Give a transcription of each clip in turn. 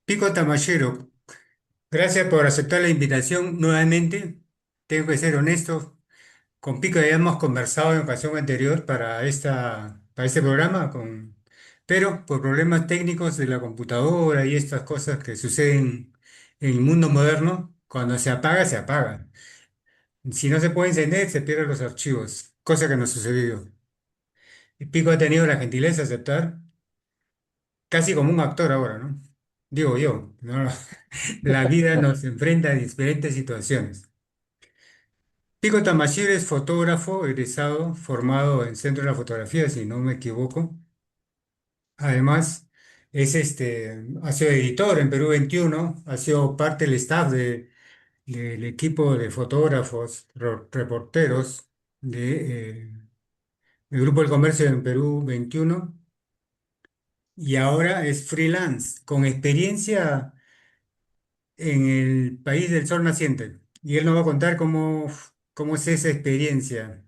Pico Tamashiro, gracias por aceptar la invitación nuevamente. Tengo que ser honesto, con Pico ya hemos conversado en ocasión anterior para este programa, pero por problemas técnicos de la computadora y estas cosas que suceden en el mundo moderno, cuando se apaga, se apaga. Si no se puede encender, se pierden los archivos, cosa que nos sucedió. Y Pico ha tenido la gentileza de aceptar, casi como un actor ahora, ¿no? Digo yo, ¿no? La vida nos enfrenta a diferentes situaciones. Pico Tamashiro es fotógrafo egresado, formado en Centro de la Fotografía, si no me equivoco. Además, ha sido editor en Perú 21, ha sido parte del staff del equipo de fotógrafos, reporteros del Grupo del Comercio en Perú 21 y ahora es freelance, con experiencia en el país del sol naciente. Y él nos va a contar cómo es esa experiencia.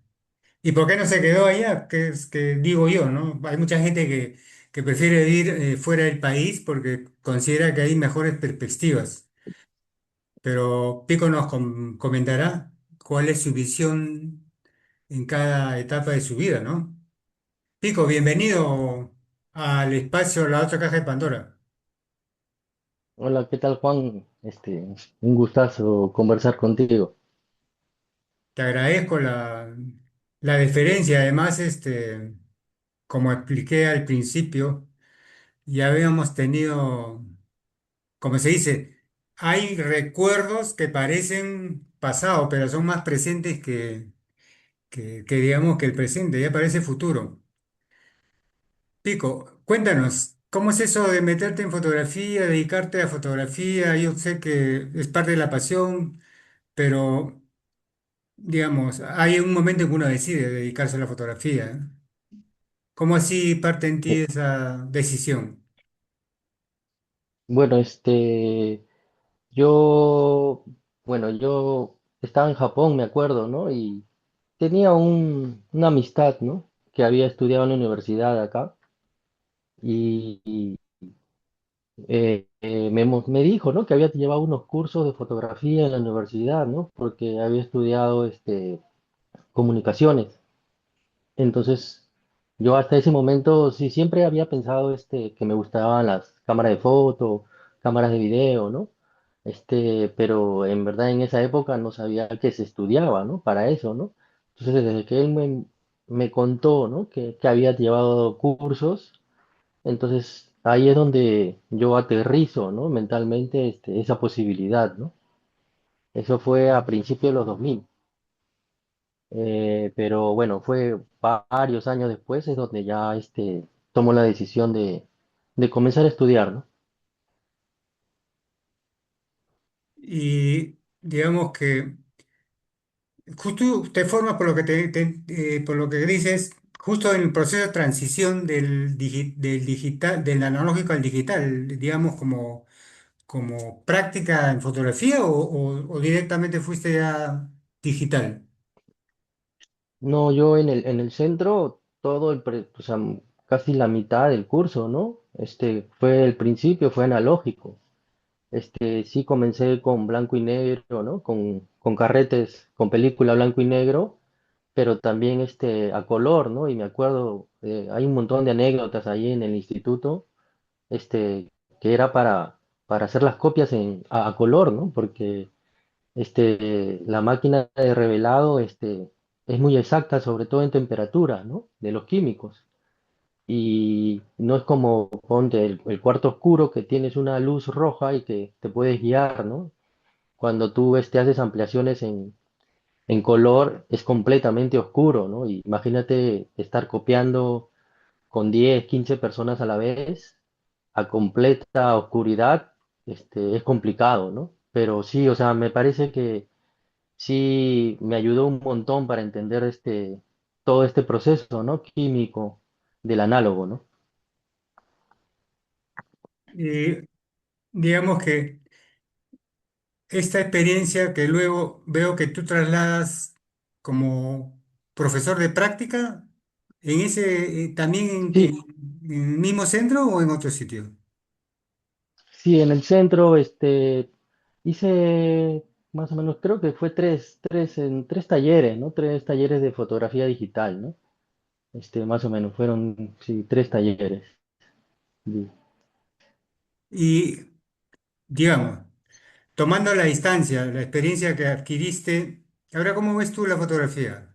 ¿Y por qué no se quedó allá? Que es que digo yo, ¿no? Hay mucha gente que prefiere vivir fuera del país porque considera que hay mejores perspectivas. Pero Pico nos comentará cuál es su visión en cada etapa de su vida, ¿no? Pico, bienvenido al espacio La Otra Caja de Pandora. Hola, ¿qué tal, Juan? Un gustazo conversar contigo. Te agradezco la deferencia. Además, como expliqué al principio, ya habíamos tenido, como se dice, hay recuerdos que parecen pasado, pero son más presentes que digamos que el presente, ya parece futuro. Pico, cuéntanos, ¿cómo es eso de meterte en fotografía, dedicarte a fotografía? Yo sé que es parte de la pasión, pero digamos, hay un momento en que uno decide dedicarse a la fotografía, ¿eh? ¿Cómo así parte en ti Eh, esa decisión? Bueno, yo, yo estaba en Japón, me acuerdo, ¿no? Y tenía una amistad, ¿no? Que había estudiado en la universidad acá y me dijo, ¿no? Que había llevado unos cursos de fotografía en la universidad, ¿no? Porque había estudiado, comunicaciones. Entonces, yo hasta ese momento sí siempre había pensado que me gustaban las cámaras de foto, cámaras de video, ¿no? Pero en verdad en esa época no sabía que se estudiaba, ¿no? Para eso, ¿no? Entonces, desde que me contó, ¿no? Que había llevado cursos, entonces ahí es donde yo aterrizo, ¿no? Mentalmente, esa posibilidad, ¿no? Eso fue a principios de los 2000. Pero bueno, fue varios años después es donde ya tomó la decisión de comenzar a estudiar, ¿no? Y digamos que justo te formas por lo que por lo que dices, justo en el proceso de transición del digital, del analógico al digital, digamos como práctica en fotografía o directamente fuiste ya digital. No, yo en el centro, o sea, casi la mitad del curso, ¿no? Fue el principio, fue analógico. Sí comencé con blanco y negro, ¿no? Con carretes, con película blanco y negro, pero también a color, ¿no? Y me acuerdo, hay un montón de anécdotas ahí en el instituto que era para hacer las copias a color, ¿no? Porque la máquina de revelado es muy exacta, sobre todo en temperatura, ¿no? De los químicos. Y no es como, ponte, el cuarto oscuro que tienes una luz roja y que te puedes guiar, ¿no? Cuando tú haces ampliaciones en color, es completamente oscuro, ¿no? Y imagínate estar copiando con 10 15 personas a la vez a completa oscuridad, es complicado, ¿no? Pero sí, o sea, me parece que sí me ayudó un montón para entender todo este proceso, ¿no? Químico del análogo, ¿no? Y digamos que esta experiencia que luego veo que tú trasladas como profesor de práctica, también Sí, en el mismo centro o en otro sitio. Sí, en el centro, hice más o menos, creo que fue tres talleres, ¿no? Tres talleres de fotografía digital, ¿no? Más o menos, fueron, sí, tres talleres. Sí. Y, digamos, tomando la distancia, la experiencia que adquiriste, ahora, ¿cómo ves tú la fotografía?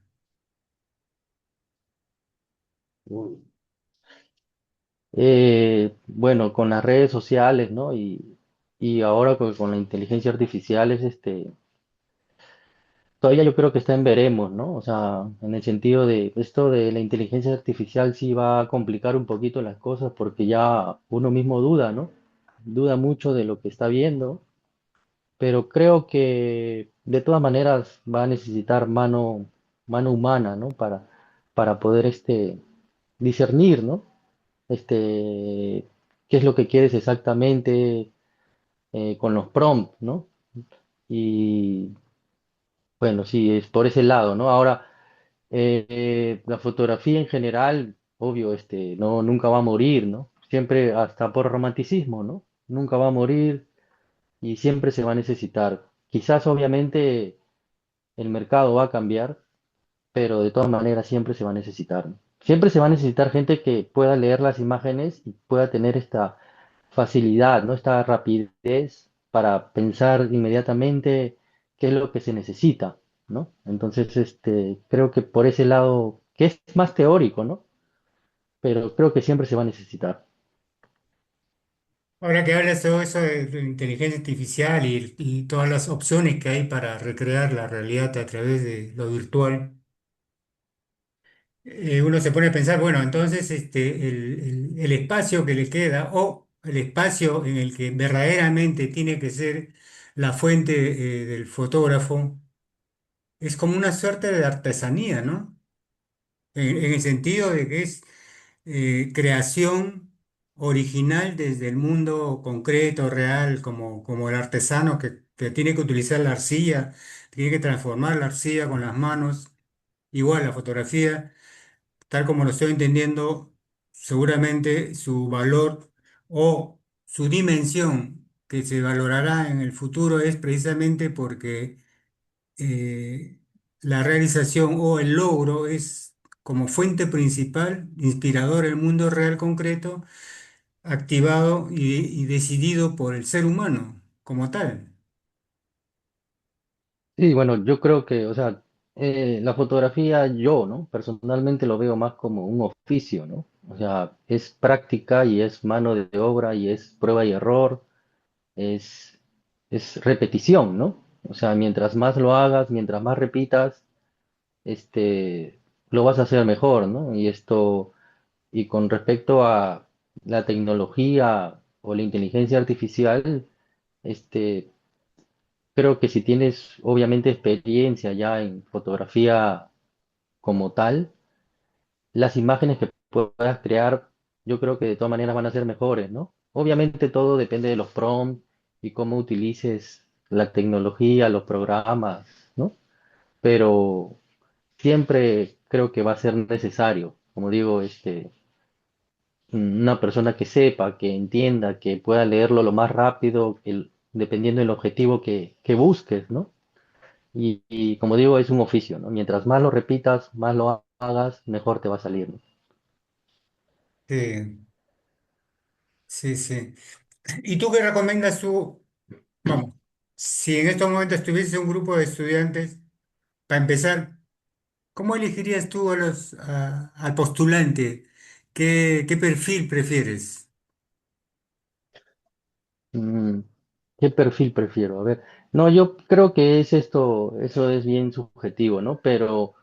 Bueno, con las redes sociales, ¿no? Y ahora con la inteligencia artificial todavía yo creo que está en veremos, ¿no? O sea, en el sentido de esto de la inteligencia artificial sí va a complicar un poquito las cosas porque ya uno mismo duda, ¿no? Duda mucho de lo que está viendo, pero creo que de todas maneras va a necesitar mano humana, ¿no? Para poder discernir, ¿no? Este, qué es lo que quieres exactamente con los prompts, ¿no? Y bueno, sí, es por ese lado, ¿no? Ahora, la fotografía en general, obvio, no, nunca va a morir, ¿no? Siempre, hasta por romanticismo, ¿no? Nunca va a morir y siempre se va a necesitar. Quizás, obviamente, el mercado va a cambiar, pero de todas maneras siempre se va a necesitar, ¿no? Siempre se va a necesitar gente que pueda leer las imágenes y pueda tener esta facilidad, ¿no? Esta rapidez para pensar inmediatamente qué es lo que se necesita, ¿no? Entonces, creo que por ese lado, que es más teórico, ¿no? Pero creo que siempre se va a necesitar. Ahora que hablas todo eso de inteligencia artificial y todas las opciones que hay para recrear la realidad a través de lo virtual, uno se pone a pensar, bueno, entonces el espacio que le queda o el espacio en el que verdaderamente tiene que ser la fuente del fotógrafo es como una suerte de artesanía, ¿no? En el sentido de que es creación original desde el mundo concreto, real, como el artesano que tiene que utilizar la arcilla, tiene que transformar la arcilla con las manos. Igual la fotografía, tal como lo estoy entendiendo, seguramente su valor o su dimensión que se valorará en el futuro es precisamente porque eh, la realización o el logro es como fuente principal, inspirador el mundo real concreto, activado y decidido por el ser humano como tal. Sí, bueno, yo creo que, o sea, la fotografía yo, ¿no? Personalmente lo veo más como un oficio, ¿no? O sea, es práctica y es mano de obra y es prueba y error, es, es repetición, ¿no? O sea, mientras más lo hagas, mientras más repitas, lo vas a hacer mejor, ¿no? Y con respecto a la tecnología o la inteligencia artificial, este, creo que si tienes obviamente experiencia ya en fotografía como tal, las imágenes que puedas crear, yo creo que de todas maneras van a ser mejores, ¿no? Obviamente todo depende de los prompts y cómo utilices la tecnología, los programas, ¿no? Pero siempre creo que va a ser necesario, como digo, una persona que sepa, que entienda, que pueda leerlo lo más rápido, dependiendo del objetivo que busques, ¿no? Y como digo, es un oficio, ¿no? Mientras más lo repitas, más lo hagas, mejor te va a salir, ¿no? Sí, sí, sí. ¿Y tú qué recomiendas tú? Vamos, si en estos momentos estuviese un grupo de estudiantes, para empezar, ¿cómo elegirías tú al postulante? ¿Qué perfil prefieres? Mm, ¿Qué perfil prefiero? A ver, no, yo creo que es eso es bien subjetivo, ¿no? Pero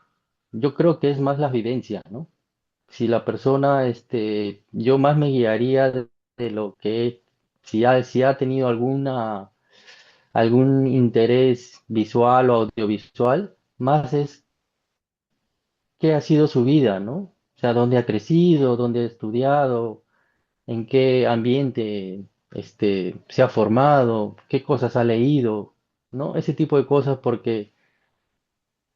yo creo que es más la vivencia, ¿no? Si la persona, yo más me guiaría de lo que, si ha tenido algún interés visual o audiovisual, más es qué ha sido su vida, ¿no? O sea, dónde ha crecido, dónde ha estudiado, en qué ambiente, se ha formado, qué cosas ha leído, ¿no? Ese tipo de cosas porque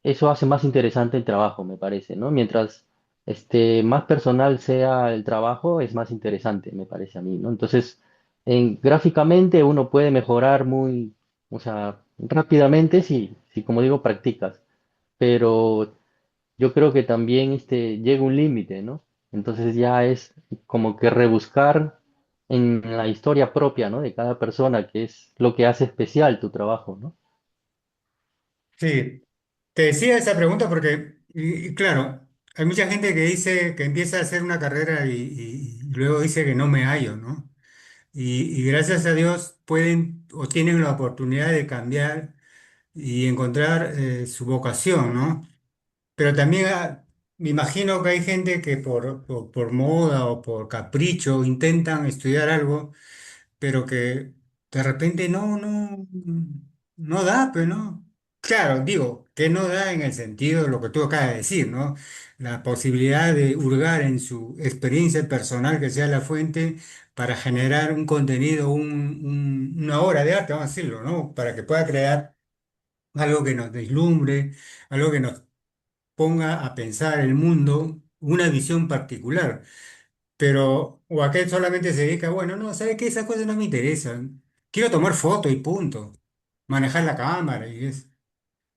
eso hace más interesante el trabajo, me parece, ¿no? Mientras más personal sea el trabajo, es más interesante, me parece a mí, ¿no? Entonces, gráficamente uno puede mejorar muy, o sea, rápidamente si como digo, practicas, pero yo creo que también llega un límite, ¿no? Entonces ya es como que rebuscar en la historia propia, ¿no? De cada persona, que es lo que hace especial tu trabajo, ¿no? Sí, te decía esa pregunta porque, y claro, hay mucha gente que dice que empieza a hacer una carrera y luego dice que no me hallo, ¿no? Y gracias a Dios pueden o tienen la oportunidad de cambiar y encontrar su vocación, ¿no? Pero también me imagino que hay gente que por moda o por capricho intentan estudiar algo pero que de repente no da, pues no. Claro, digo, que no da en el sentido de lo que tú acabas de decir, ¿no? La posibilidad de hurgar en su experiencia personal, que sea la fuente, para generar un contenido, una obra de arte, vamos a decirlo, ¿no? Para que pueda crear algo que nos deslumbre, algo que nos ponga a pensar el mundo, una visión particular. Pero, o aquel solamente se dedica, bueno, no, ¿sabes qué? Esas cosas no me interesan. Quiero tomar fotos y punto. Manejar la cámara y es.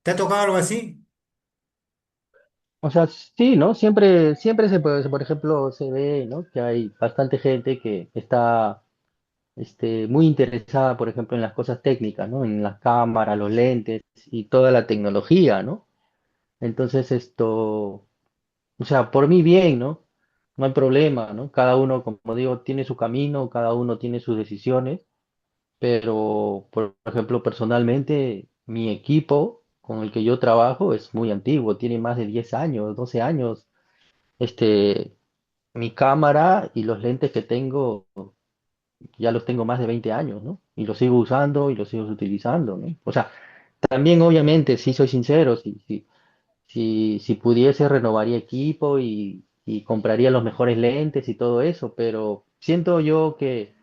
¿Te ha tocado algo así? O sea, sí, ¿no? Siempre se puede, por ejemplo, se ve, ¿no? Que hay bastante gente que está muy interesada, por ejemplo, en las cosas técnicas, ¿no? En las cámaras, los lentes y toda la tecnología, ¿no? Entonces o sea, por mí bien, ¿no? No hay problema, ¿no? Cada uno, como digo, tiene su camino, cada uno tiene sus decisiones, pero, por ejemplo, personalmente, mi equipo con el que yo trabajo es muy antiguo, tiene más de 10 años, 12 años. Este, mi cámara y los lentes que tengo, ya los tengo más de 20 años, ¿no? Y los sigo usando y los sigo utilizando, ¿no? O sea, también obviamente, sí soy sincero, si pudiese renovaría equipo y compraría los mejores lentes y todo eso, pero siento yo que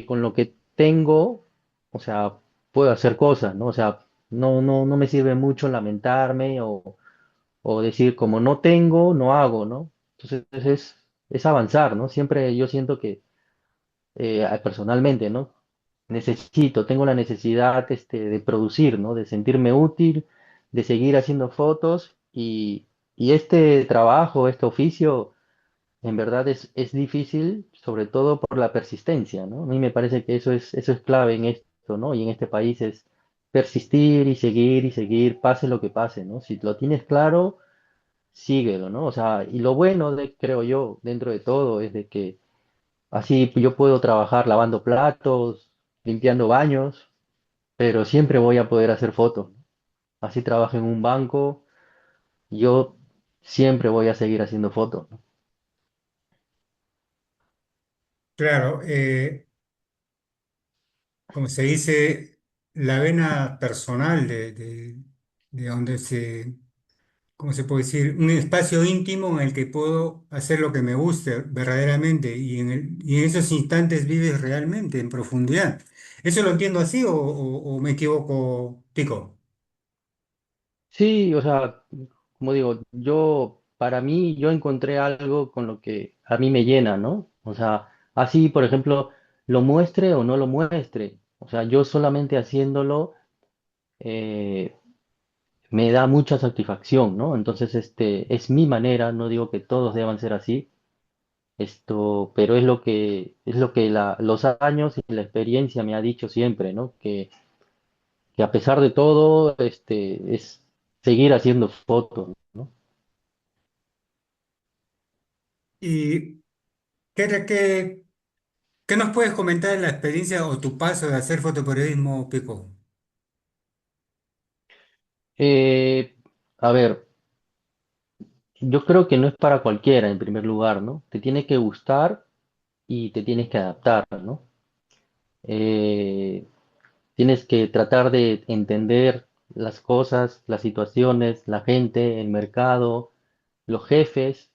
con lo que tengo, o sea, puedo hacer cosas, ¿no? O sea, no me sirve mucho lamentarme o decir como no tengo, no hago, ¿no? Entonces es avanzar, ¿no? Siempre yo siento que personalmente, ¿no? Tengo la necesidad de producir, ¿no? De sentirme útil, de seguir haciendo fotos y este trabajo, este oficio, en verdad es difícil, sobre todo por la persistencia, ¿no? A mí me parece que eso es clave en esto, ¿no? Y en este país es persistir y seguir, pase lo que pase, ¿no? Si lo tienes claro, síguelo, ¿no? O sea, y lo bueno creo yo, dentro de todo, es de que así yo puedo trabajar lavando platos, limpiando baños, pero siempre voy a poder hacer fotos. Así trabajo en un banco, yo siempre voy a seguir haciendo fotos, ¿no? Claro, como se dice, la vena personal de donde ¿cómo se puede decir? Un espacio íntimo en el que puedo hacer lo que me guste verdaderamente y en esos instantes vives realmente en profundidad. ¿Eso lo entiendo así o me equivoco, Pico? Sí, o sea, como digo, para mí, yo encontré algo con lo que a mí me llena, ¿no? O sea, así, por ejemplo, lo muestre o no lo muestre. O sea, yo solamente haciéndolo eh, me da mucha satisfacción, ¿no? Entonces, es mi manera, no digo que todos deban ser así, pero es lo que los años y la experiencia me ha dicho siempre, ¿no? Que a pesar de todo, es seguir haciendo fotos, ¿no? ¿Y qué, qué nos puedes comentar de la experiencia o tu paso de hacer fotoperiodismo, Pico? Eh, a ver, yo creo que no es para cualquiera en primer lugar, ¿no? Te tiene que gustar y te tienes que adaptar, ¿no? Eh, Tienes que tratar de entender las cosas, las situaciones, la gente, el mercado, los jefes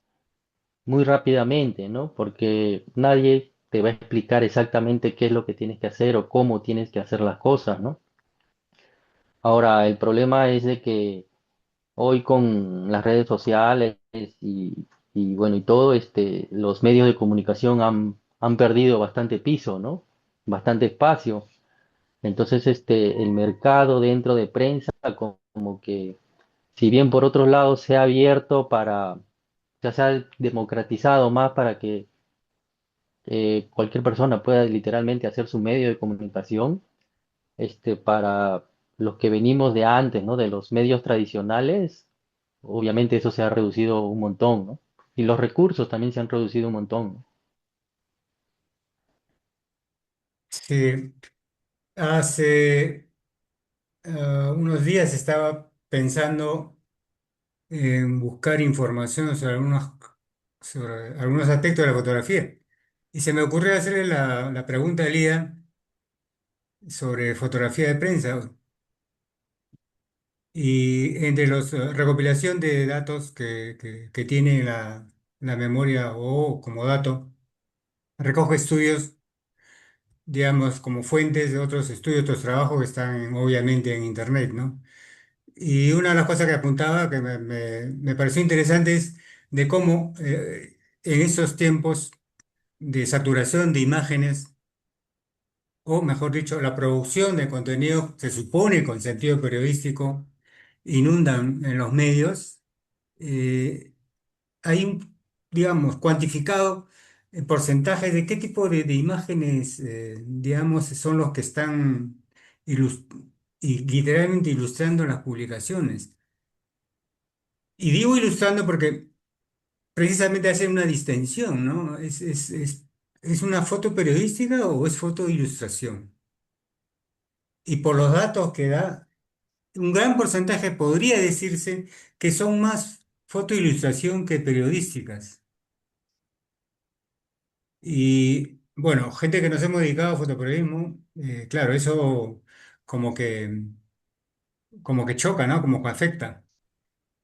muy rápidamente, ¿no? Porque nadie te va a explicar exactamente qué es lo que tienes que hacer o cómo tienes que hacer las cosas, ¿no? Ahora, el problema es de que hoy con las redes sociales y bueno, y todo, los medios de comunicación han perdido bastante piso, ¿no? bastante espacio. Entonces, el mercado dentro de prensa, como que, si bien por otros lados se ha abierto para, ya se ha democratizado más para que cualquier persona pueda literalmente hacer su medio de comunicación, para los que venimos de antes, ¿no? De los medios tradicionales, obviamente eso se ha reducido un montón, ¿no? Y los recursos también se han reducido un montón, ¿no? Sí, hace unos días estaba pensando en buscar información sobre algunos aspectos de la fotografía. Y se me ocurrió hacerle la pregunta a Lía sobre fotografía de prensa. Y entre los recopilación de datos que tiene la memoria o como dato, recoge estudios, digamos, como fuentes de otros estudios, otros trabajos que están obviamente en Internet, ¿no? Y una de las cosas que apuntaba que me pareció interesante es de cómo en esos tiempos de saturación de imágenes, o mejor dicho, la producción de contenido, se supone con sentido periodístico, inundan en los medios, eh, hay un, digamos, cuantificado el porcentaje de qué tipo de imágenes, digamos, son los que están ilus- y literalmente ilustrando las publicaciones. Y digo ilustrando porque precisamente hace una distensión, ¿no? ¿Es una foto periodística o es foto ilustración? Y por los datos que da, un gran porcentaje podría decirse que son más fotoilustración que periodísticas. Y bueno, gente que nos hemos dedicado a fotoperiodismo, claro, eso como que, como que choca, ¿no? Como que afecta.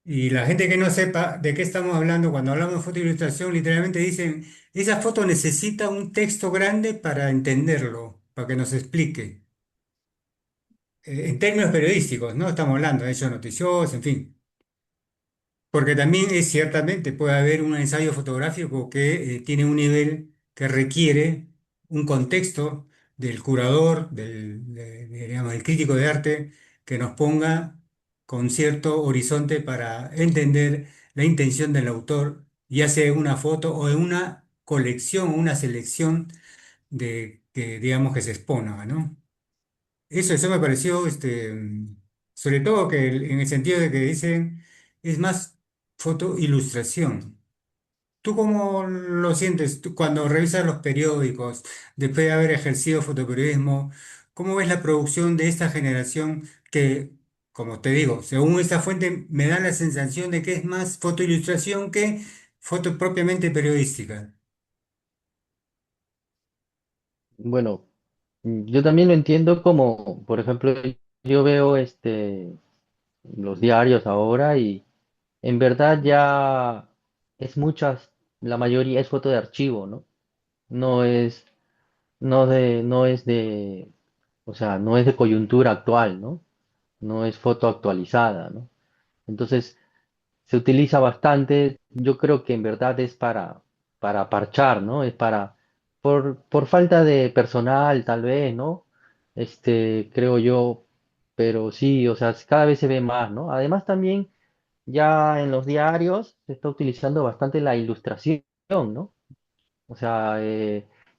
Y la gente que no sepa de qué estamos hablando, cuando hablamos de fotoilustración, literalmente dicen, esa foto necesita un texto grande para entenderlo, para que nos explique. En términos periodísticos, ¿no? Estamos hablando de hechos noticiosos, en fin. Porque también es ciertamente, puede haber un ensayo fotográfico que tiene un nivel que requiere un contexto del curador, digamos, del crítico de arte, que nos ponga con cierto horizonte para entender la intención del autor, ya sea en una foto o en una colección o una selección de que, digamos, que se exponga, ¿no? Eso me pareció, sobre todo que en el sentido de que dicen, es más foto ilustración. ¿Tú cómo lo sientes tú cuando revisas los periódicos, después de haber ejercido fotoperiodismo? ¿Cómo ves la producción de esta generación que, como te digo, según esta fuente, me da la sensación de que es más fotoilustración que foto propiamente periodística? Bueno, yo también lo entiendo como, por ejemplo, yo veo los diarios ahora y en verdad ya es muchas, la mayoría es foto de archivo, ¿no? No es, no es de, o sea, no es de coyuntura actual, ¿no? No es foto actualizada, ¿no? Entonces, se utiliza bastante, yo creo que en verdad es para parchar, ¿no? Es por falta de personal, tal vez, ¿no? Creo yo, pero sí, o sea, cada vez se ve más, ¿no? Además también ya en los diarios se está utilizando bastante la ilustración, ¿no? O sea,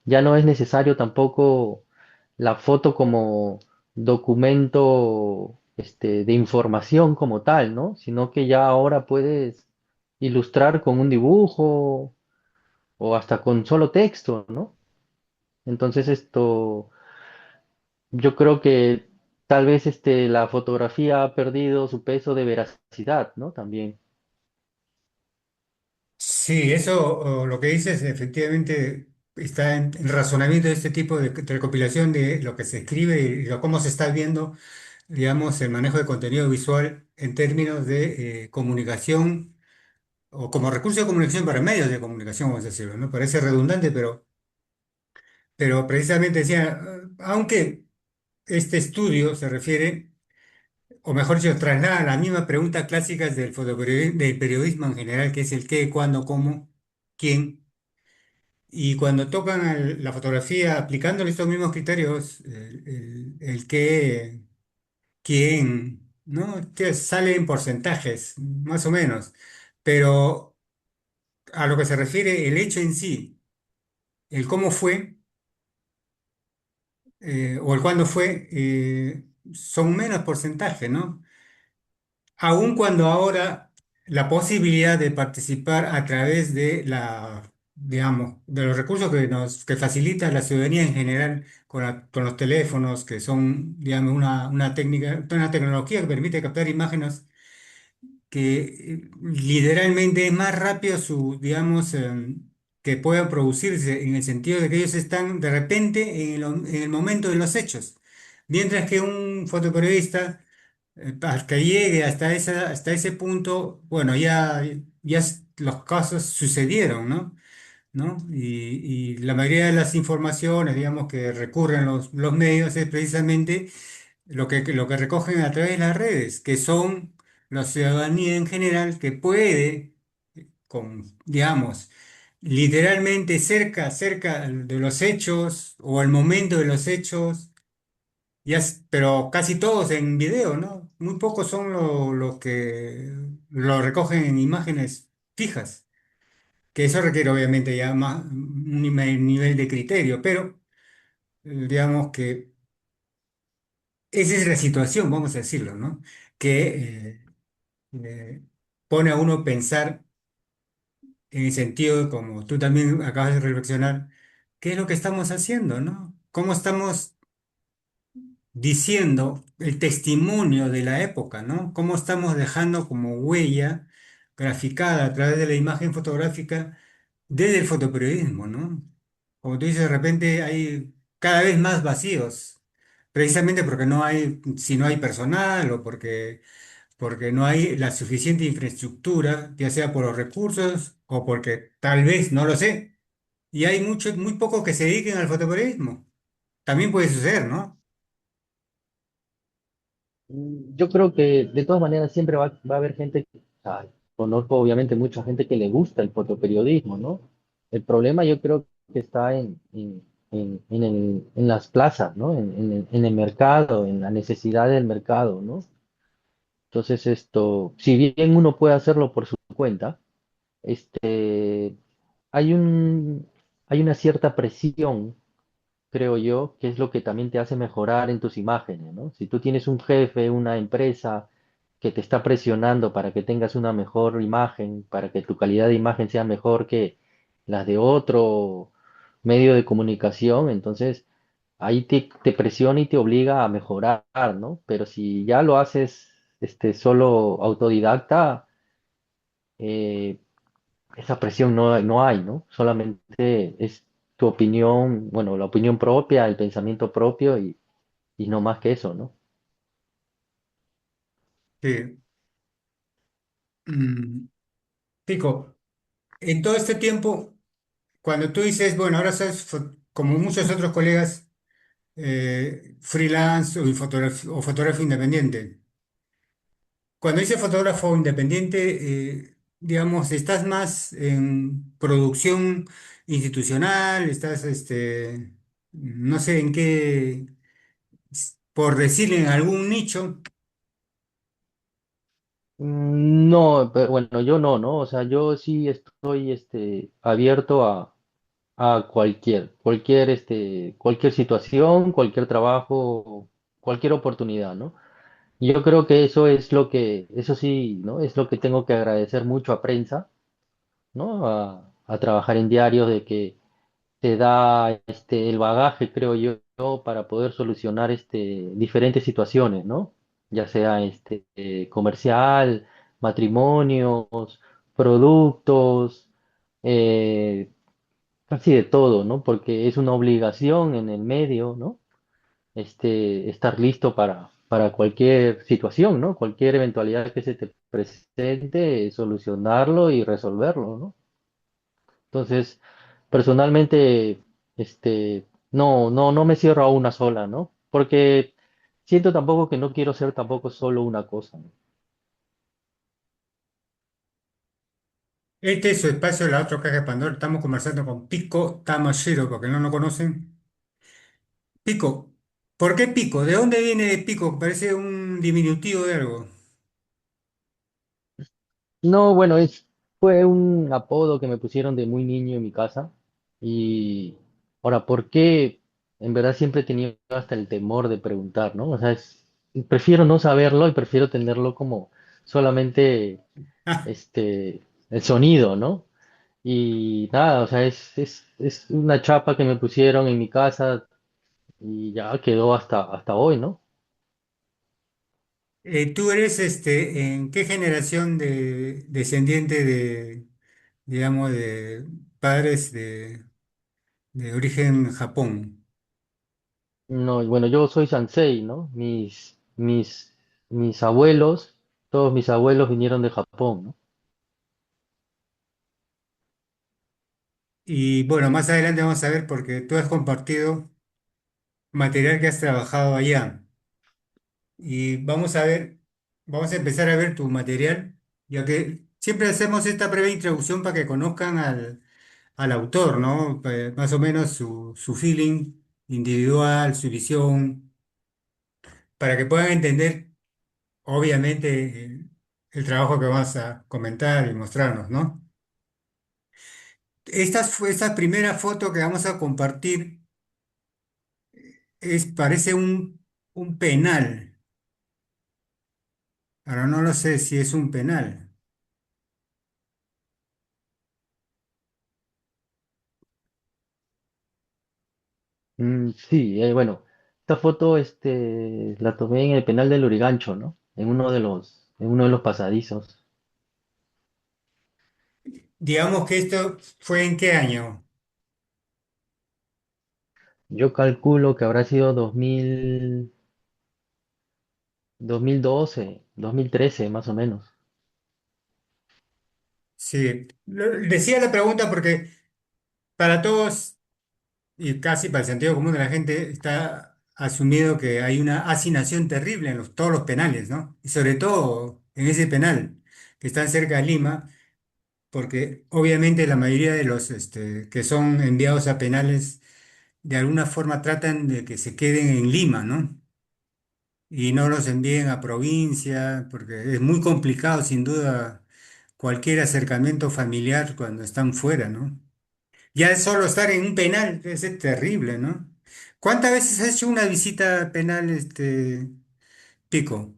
ya no es necesario tampoco la foto como documento de información como tal, ¿no? Sino que ya ahora puedes ilustrar con un dibujo o hasta con solo texto, ¿no? Entonces yo creo que tal vez la fotografía ha perdido su peso de veracidad, ¿no? También. Sí, eso lo que dices efectivamente está en razonamiento de este tipo de recopilación de lo que se escribe y cómo se está viendo, digamos, el manejo de contenido visual en términos de comunicación o como recurso de comunicación para medios de comunicación, vamos a decirlo, ¿no? Parece redundante, pero precisamente decía, aunque este estudio se refiere, o mejor dicho, traslada las mismas preguntas clásicas del periodismo en general, que es el qué, cuándo, cómo, quién. Y cuando tocan la fotografía aplicándole estos mismos criterios, el qué, quién, ¿no? Que sale en porcentajes, más o menos. Pero a lo que se refiere el hecho en sí, el cómo fue o el cuándo fue, son menos porcentajes, ¿no? Aun cuando ahora la posibilidad de participar a través de digamos, de los recursos que facilita la ciudadanía en general con los teléfonos, que son, digamos, una técnica, una tecnología que permite captar imágenes que literalmente es más rápido digamos, que puedan producirse en el sentido de que ellos están de repente en el momento de los hechos. Mientras que un fotoperiodista, para que llegue hasta ese punto, bueno, los casos sucedieron, ¿no? ¿No? Y la mayoría de las informaciones, digamos, que recurren los medios es precisamente lo que recogen a través de las redes, que son la ciudadanía en general que puede, digamos, literalmente cerca de los hechos o al momento de los hechos, pero casi todos en video, ¿no? Muy pocos son los que lo recogen en imágenes fijas, que eso requiere obviamente ya más un nivel de criterio, pero digamos que esa es la situación, vamos a decirlo, ¿no? Que eh, pone a uno a pensar en el sentido, como tú también acabas de reflexionar, ¿qué es lo que estamos haciendo, no? ¿Cómo estamos diciendo el testimonio de la época, ¿no? ¿Cómo estamos dejando como huella graficada a través de la imagen fotográfica desde el fotoperiodismo, ¿no? Como tú dices, de repente hay cada vez más vacíos, precisamente porque si no hay personal o porque no hay la suficiente infraestructura, ya sea por los recursos o porque tal vez, no lo sé, y hay muy pocos que se dediquen al fotoperiodismo. También puede suceder, ¿no? Yo creo que de todas maneras siempre va a haber gente, o sea, conozco obviamente mucha gente que le gusta el fotoperiodismo, ¿no? El problema yo creo que está en las plazas, ¿no? En el mercado, en la necesidad del mercado, ¿no? Entonces esto, si bien uno puede hacerlo por su cuenta, este, hay hay una cierta presión, creo yo, que es lo que también te hace mejorar en tus imágenes, ¿no? Si tú tienes un jefe, una empresa que te está presionando para que tengas una mejor imagen, para que tu calidad de imagen sea mejor que las de otro medio de comunicación, entonces ahí te presiona y te obliga a mejorar, ¿no? Pero si ya lo haces solo autodidacta, eh, esa presión no hay, ¿no? Solamente es tu opinión, bueno, la opinión propia, el pensamiento propio y no más que eso, ¿no? Sí. Mm, Pico, en todo este tiempo, cuando tú dices, bueno, ahora sos como muchos otros colegas, freelance o fotógrafo independiente. Cuando dice fotógrafo independiente, digamos, estás más en producción institucional, estás, no sé en qué, por decirle, en algún nicho. No, pero bueno, yo no, ¿no? O sea, yo sí estoy abierto a cualquier situación, cualquier trabajo, cualquier oportunidad, ¿no? Y yo creo que eso sí, ¿no? Es lo que tengo que agradecer mucho a prensa, ¿no? A trabajar en diarios de que te da el bagaje, creo yo, para poder solucionar diferentes situaciones, ¿no? Ya sea comercial, matrimonios, productos, eh, casi de todo, ¿no? Porque es una obligación en el medio, ¿no? Estar listo para cualquier situación, ¿no? Cualquier eventualidad que se te presente, solucionarlo y resolverlo, ¿no? Entonces, personalmente, no me cierro a una sola, ¿no? Porque siento tampoco que no quiero ser tampoco solo una cosa, ¿no? Este es su espacio, la otra caja de Pandora. Estamos conversando con Pico Tamashiro, porque no lo conocen. Pico, ¿por qué Pico? ¿De dónde viene Pico? Parece un diminutivo de algo. No, bueno, fue un apodo que me pusieron de muy niño en mi casa. Y ahora, ¿por qué? En verdad siempre he tenido hasta el temor de preguntar, ¿no? O sea, prefiero no saberlo y prefiero tenerlo como solamente Ah, este, el sonido, ¿no? Y nada, o sea, es una chapa que me pusieron en mi casa y ya quedó hasta hoy, ¿no? ¿tú eres en qué generación de descendiente de, digamos, de padres de origen Japón? No, y bueno, yo soy Sansei, ¿no? Mis abuelos, todos mis abuelos vinieron de Japón, ¿no? Y bueno, más adelante vamos a ver porque tú has compartido material que has trabajado allá. Y vamos a ver, vamos a empezar a ver tu material, ya que siempre hacemos esta breve introducción para que conozcan al autor, ¿no? Más o menos su feeling individual, su visión, para que puedan entender, obviamente, el trabajo que vamos a comentar y mostrarnos, ¿no? Esta primera foto que vamos a compartir parece un penal. Ahora no lo sé si es un penal. Sí, bueno, esta foto la tomé en el penal del Lurigancho, ¿no? En uno de los pasadizos. Digamos que esto fue en qué año. Yo calculo que habrá sido 2012, 2013, más o menos. Sí, decía la pregunta porque para todos y casi para el sentido común de la gente está asumido que hay una hacinación terrible en todos los penales, ¿no? Y sobre todo en ese penal que está cerca de Lima, porque obviamente la mayoría de los que son enviados a penales de alguna forma tratan de que se queden en Lima, ¿no? Y no los envíen a provincia, porque es muy complicado sin duda cualquier acercamiento familiar cuando están fuera, ¿no? Ya es solo estar en un penal es terrible, ¿no? ¿Cuántas veces has hecho una visita penal, Pico?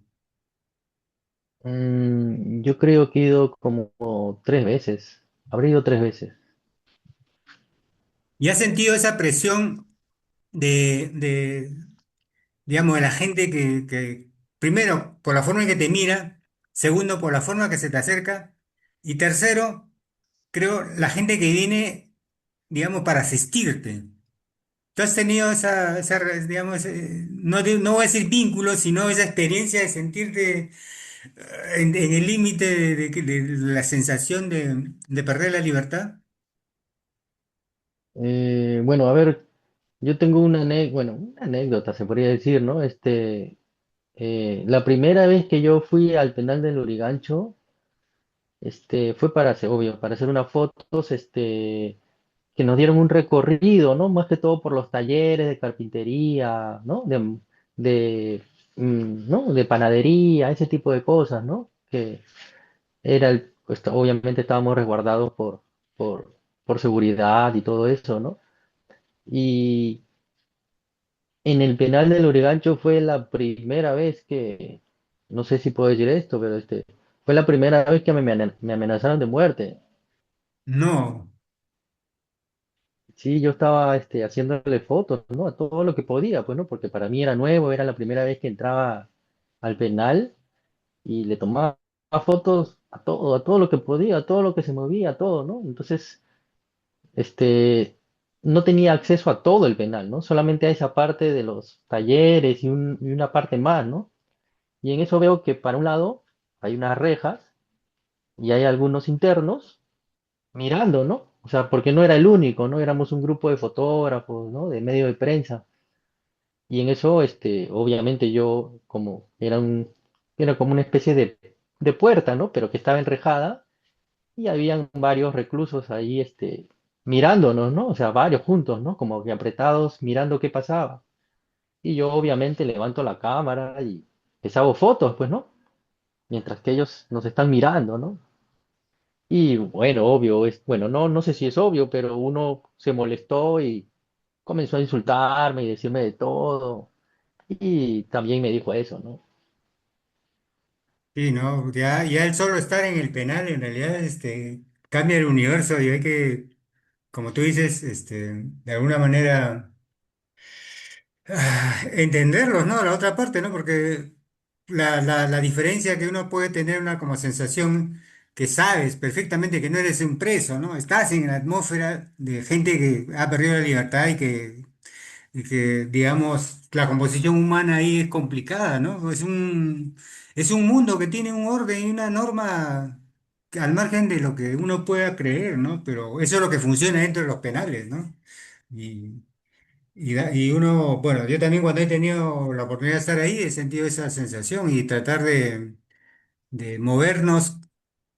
Yo creo que he ido como 3 veces. Habré ido 3 veces. ¿Y has sentido esa presión digamos, de la gente primero, por la forma en que te mira, segundo, por la forma que se te acerca, y tercero, creo, la gente que viene, digamos, para asistirte? ¿Tú has tenido digamos, no voy a decir vínculo, sino esa experiencia de sentirte en el límite de la sensación de perder la libertad? Bueno, a ver, yo tengo bueno, una anécdota, se podría decir, ¿no? La primera vez que yo fui al penal del Lurigancho, fue obvio, para hacer unas fotos, que nos dieron un recorrido, ¿no? Más que todo por los talleres de carpintería, ¿no? ¿No? De panadería, ese tipo de cosas, ¿no? Que obviamente estábamos resguardados por, por seguridad y todo eso, ¿no? Y en el penal del Lurigancho fue la primera vez no sé si puedo decir esto, pero fue la primera vez que me amenazaron de muerte. No. Sí, yo estaba haciéndole fotos, ¿no? A todo lo que podía, pues, ¿no? Porque para mí era nuevo, era la primera vez que entraba al penal y le tomaba fotos a todo lo que podía, a todo lo que se movía, a todo, ¿no? Entonces, este, no tenía acceso a todo el penal, ¿no? Solamente a esa parte de los talleres y una parte más, ¿no? Y en eso veo que para un lado hay unas rejas y hay algunos internos mirando, ¿no? O sea, porque no era el único, ¿no? Éramos un grupo de fotógrafos, ¿no? De medio de prensa. Y en eso, obviamente yo, era como una especie de puerta, ¿no? Pero que estaba enrejada. y habían varios reclusos ahí, mirándonos, ¿no? O sea, varios juntos, ¿no? Como que apretados mirando qué pasaba. Y yo obviamente levanto la cámara y les hago fotos, pues, ¿no? Mientras que ellos nos están mirando, ¿no? Y bueno, obvio, bueno, no sé si es obvio, pero uno se molestó y comenzó a insultarme y decirme de todo. Y también me dijo eso, ¿no? Sí, ¿no? Ya el solo estar en el penal en realidad cambia el universo y hay que, como tú dices, de alguna manera entenderlos, ¿no? La otra parte, ¿no? Porque la diferencia que uno puede tener una como sensación que sabes perfectamente que no eres un preso, ¿no? Estás en la atmósfera de gente que ha perdido la libertad y que, digamos, la composición humana ahí es complicada, ¿no? Es un mundo que tiene un orden y una norma al margen de lo que uno pueda creer, ¿no? Pero eso es lo que funciona dentro de los penales, ¿no? Y uno, bueno, yo también cuando he tenido la oportunidad de estar ahí he sentido esa sensación y tratar de movernos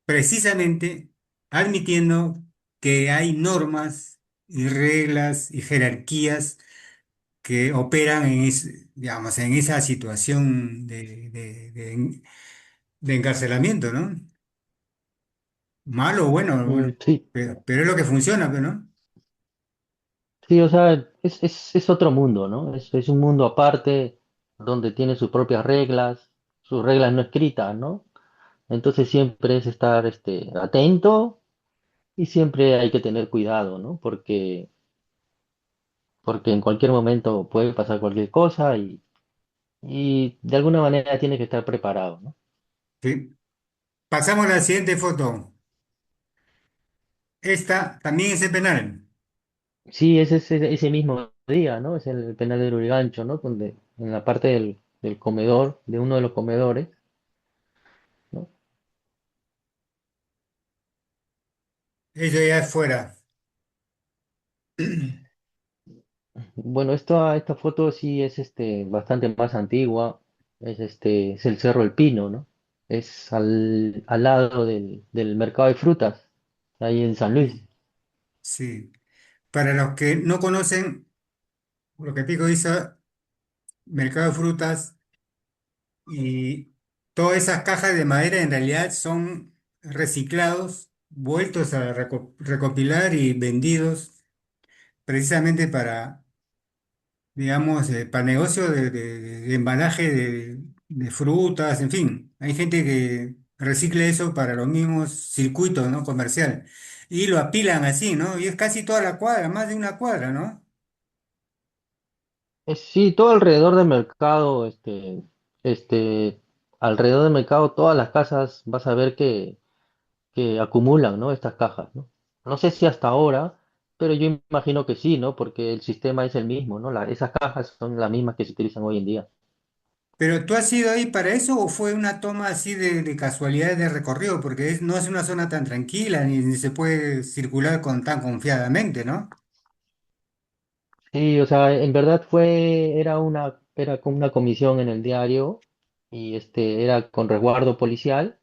precisamente admitiendo que hay normas y reglas y jerarquías que operan digamos, en esa situación de encarcelamiento, ¿no? Malo o bueno, bueno, Sí, pero es lo que funciona, pues, ¿no? sí, o sea, es otro mundo, ¿no? Es un mundo aparte donde tiene sus propias reglas, sus reglas no escritas, ¿no? Entonces siempre es estar, atento y siempre hay que tener cuidado, ¿no? Porque en cualquier momento puede pasar cualquier cosa y de alguna manera tiene que estar preparado, ¿no? Sí. Pasamos a la siguiente foto. Esta también es el penal. Sí, es ese mismo día, ¿no? Es el penal del Urigancho, ¿no? Donde en la parte del comedor, de uno de los comedores, ¿no? Eso ya es fuera. Bueno, esta foto sí es bastante más antigua. Es el Cerro El Pino, ¿no? Es al lado del mercado de frutas, ahí en San Luis. Sí. Sí. Para los que no conocen, lo que Pico hizo, mercado de frutas y todas esas cajas de madera en realidad son reciclados, vueltos a recopilar y vendidos precisamente para, digamos, para negocio de embalaje de frutas, en fin. Hay gente que recicla eso para los mismos circuitos, ¿no? Comercial. Y lo apilan así, ¿no? Y es casi toda la cuadra, más de una cuadra, ¿no? Sí, todo alrededor del mercado, alrededor del mercado, todas las casas vas a ver que acumulan, ¿no? Estas cajas, ¿no? No sé si hasta ahora, pero yo imagino que sí, ¿no? Porque el sistema es el mismo, ¿no? Esas cajas son las mismas que se utilizan hoy en día. Pero ¿tú has ido ahí para eso o fue una toma así de casualidad de recorrido? Porque no es una zona tan tranquila ni se puede circular tan confiadamente, ¿no? Sí, o sea, en verdad era como una comisión en el diario y era con resguardo policial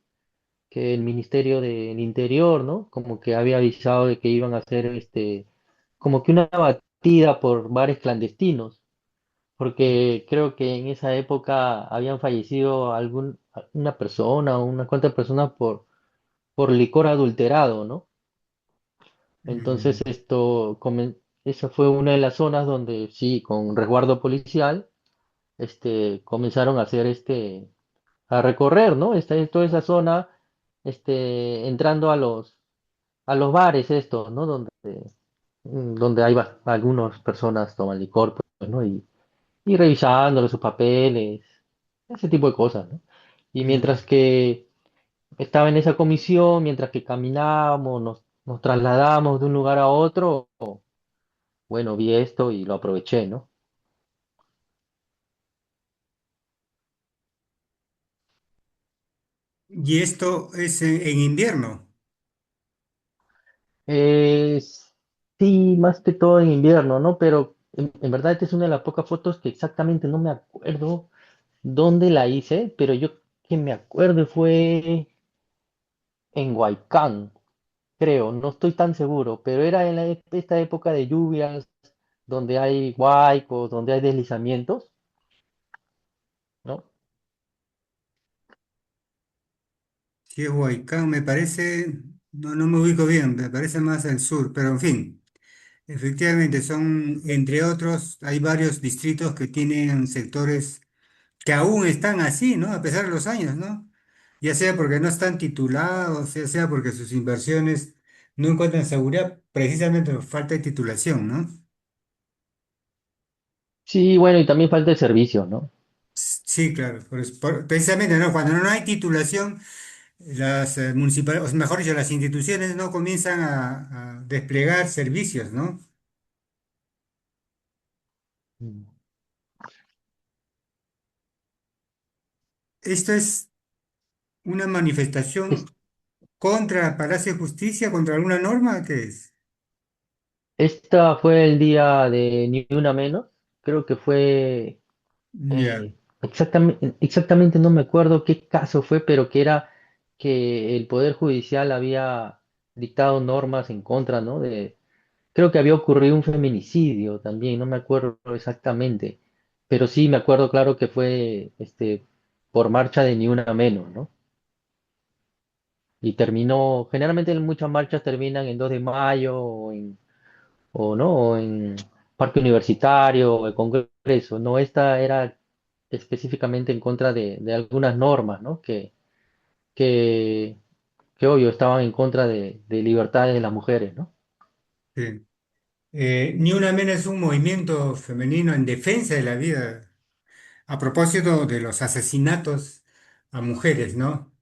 que el Ministerio del Interior, ¿no? Como que había avisado de que iban a hacer como que una batida por bares clandestinos, porque creo que en esa época habían fallecido una persona o unas cuantas personas por licor adulterado, ¿no? Entonces Mm. esa fue una de las zonas donde sí, con resguardo policial, comenzaron a hacer a recorrer, ¿no? Toda esa zona, entrando a los bares estos, ¿no? Donde hay algunas personas toman licor, pues, ¿no? Y revisándole sus papeles, ese tipo de cosas, ¿no? Y mientras Mm. que estaba en esa comisión, mientras que caminábamos, nos trasladábamos de un lugar a otro, bueno, vi esto y lo aproveché, ¿no? Y esto es en invierno. Eh, sí, más que todo en invierno, ¿no? Pero en verdad esta es una de las pocas fotos que exactamente no me acuerdo dónde la hice, pero yo que me acuerdo fue en Huaycán. creo, no estoy tan seguro, pero era en esta época de lluvias, donde hay huaicos, donde hay deslizamientos, ¿no? Si es Huaycán, me parece, no, no me ubico bien, me parece más al sur, pero en fin, efectivamente son, entre otros, hay varios distritos que tienen sectores que aún están así, ¿no? A pesar de los años, ¿no? Ya sea porque no están titulados, ya sea porque sus inversiones no encuentran seguridad, precisamente por falta de titulación, ¿no? Sí, bueno, y también falta el servicio, ¿no? Sí, claro, precisamente, ¿no? Cuando no hay titulación, las municipalidades, o mejor dicho, las instituciones no comienzan a desplegar servicios, ¿no? Mm. Esto es una manifestación Es- contra el Palacio de Justicia, contra alguna norma, ¿qué es? Esta fue el día de Ni Una Menos, creo que fue Ya, exactamente no me acuerdo qué caso fue, pero que era que el Poder Judicial había dictado normas en contra, ¿no? Creo que había ocurrido un feminicidio también, no me acuerdo exactamente, pero sí me acuerdo claro que fue por marcha de Ni Una Menos, ¿no? Y terminó, generalmente muchas marchas terminan en 2 de mayo o no, o en Parque Universitario o el Congreso, no, esta era específicamente en contra de algunas normas, ¿no? Que, que obvio estaban en contra de libertades de las mujeres, ¿no? sí. Ni una menos es un movimiento femenino en defensa de la vida, a propósito de los asesinatos a mujeres, ¿no?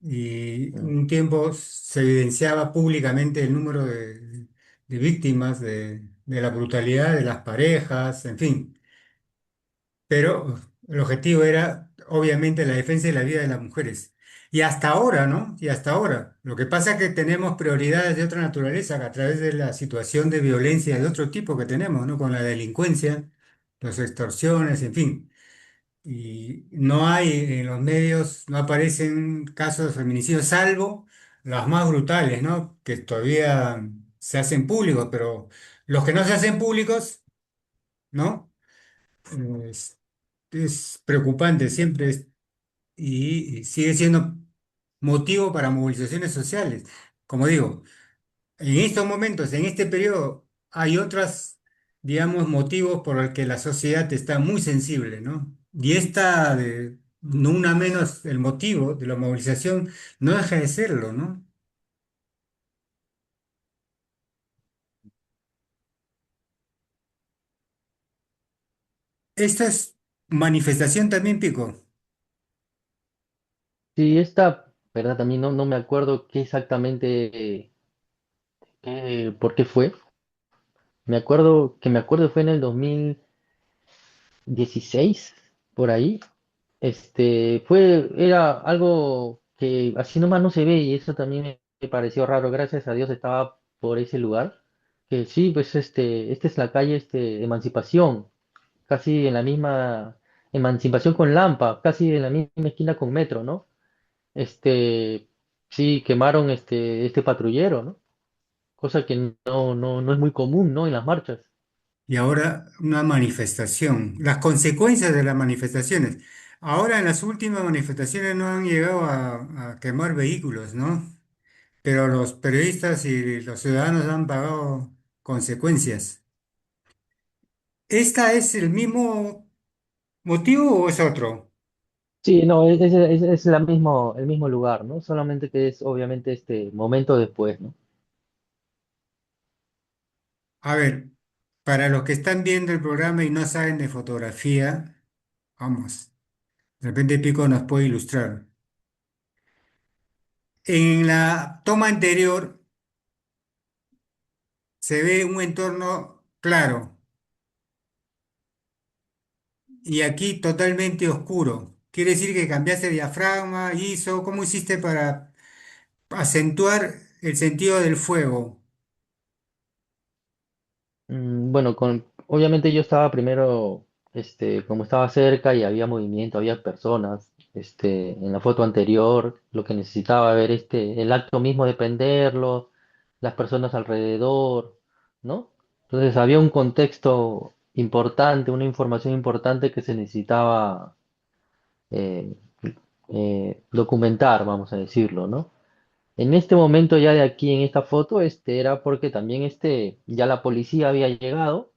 Y Mm. un tiempo se evidenciaba públicamente el número de víctimas de la brutalidad de las parejas, en fin. Pero el objetivo era, obviamente, la defensa de la vida de las mujeres. Y hasta ahora, ¿no? Y hasta ahora. Lo que pasa es que tenemos prioridades de otra naturaleza a través de la situación de violencia de otro tipo que tenemos, ¿no? Con la delincuencia, las extorsiones, en fin. Y no hay en los medios, no aparecen casos de feminicidio, salvo los más brutales, ¿no? Que todavía se hacen públicos, pero los que no se hacen públicos, ¿no? Es preocupante siempre y sigue siendo motivo para movilizaciones sociales. Como digo, en estos momentos, en este periodo, hay otros, digamos, motivos por los que la sociedad está muy sensible, ¿no? Y esta, no una menos, el motivo de la movilización no deja de serlo, ¿no? Esta es manifestación también, Pico. Sí, esta, ¿verdad? También no me acuerdo qué exactamente, por qué fue. Me acuerdo fue en el 2016 por ahí. Era algo que así nomás no se ve y eso también me pareció raro. Gracias a Dios estaba por ese lugar. Que sí, pues esta es la calle Emancipación, casi en la misma Emancipación con Lampa, casi en la misma esquina con Metro, ¿no? Este, sí, quemaron este patrullero, ¿no? Cosa que no es muy común, ¿no? En las marchas. Y ahora una manifestación. Las consecuencias de las manifestaciones. Ahora en las últimas manifestaciones no han llegado a quemar vehículos, ¿no? Pero los periodistas y los ciudadanos han pagado consecuencias. ¿Esta es el mismo motivo o es otro? Sí, no, es el mismo lugar, ¿no? Solamente que es obviamente este momento después, ¿no? A ver, para los que están viendo el programa y no saben de fotografía, vamos, de repente Pico nos puede ilustrar. En la toma anterior se ve un entorno claro y aquí totalmente oscuro. Quiere decir que cambiaste diafragma, ISO, ¿cómo hiciste para acentuar el sentido del fuego? Bueno, obviamente yo estaba primero, como estaba cerca y había movimiento, había personas. en la foto anterior, lo que necesitaba ver el acto mismo de prenderlo, las personas alrededor, ¿no? Entonces había un contexto importante, una información importante que se necesitaba eh, documentar, vamos a decirlo, ¿no? En este momento ya de aquí en esta foto, era porque también ya la policía había llegado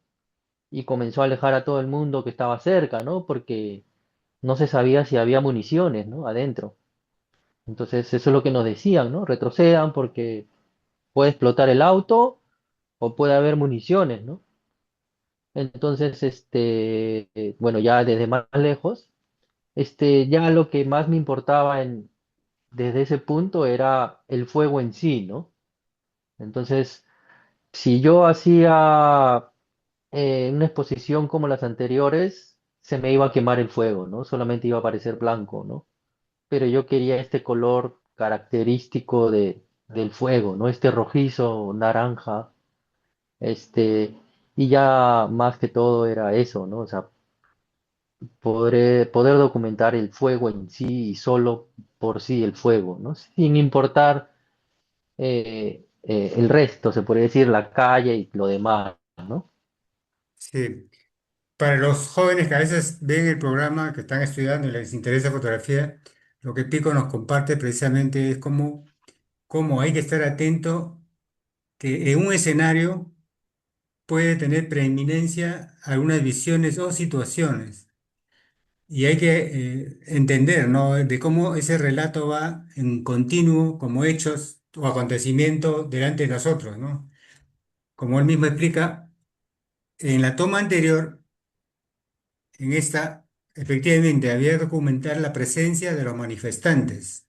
y comenzó a alejar a todo el mundo que estaba cerca, ¿no? Porque no se sabía si había municiones, ¿no? Adentro. Entonces eso es lo que nos decían, ¿no? Retrocedan porque puede explotar el auto o puede haber municiones, ¿no? Entonces, bueno, ya desde más lejos, ya lo que más me importaba desde ese punto era el fuego en sí, ¿no? Entonces, si yo hacía una exposición como las anteriores, se me iba a quemar el fuego, ¿no? Solamente iba a aparecer blanco, ¿no? Pero yo quería este color característico del fuego, ¿no? Este rojizo, naranja, este, y ya más que todo era eso, ¿no? O sea, poder documentar el fuego en sí y solo por sí el fuego, ¿no? Sin importar el resto, se podría decir, la calle y lo demás, ¿no? Sí. Para los jóvenes que a veces ven el programa, que están estudiando y les interesa fotografía, lo que Pico nos comparte precisamente es cómo hay que estar atento que en un escenario puede tener preeminencia algunas visiones o situaciones. Y hay que entender, ¿no? De cómo ese relato va en continuo como hechos o acontecimientos delante de nosotros, ¿no? Como él mismo explica, en la toma anterior, en esta, efectivamente, había que documentar la presencia de los manifestantes.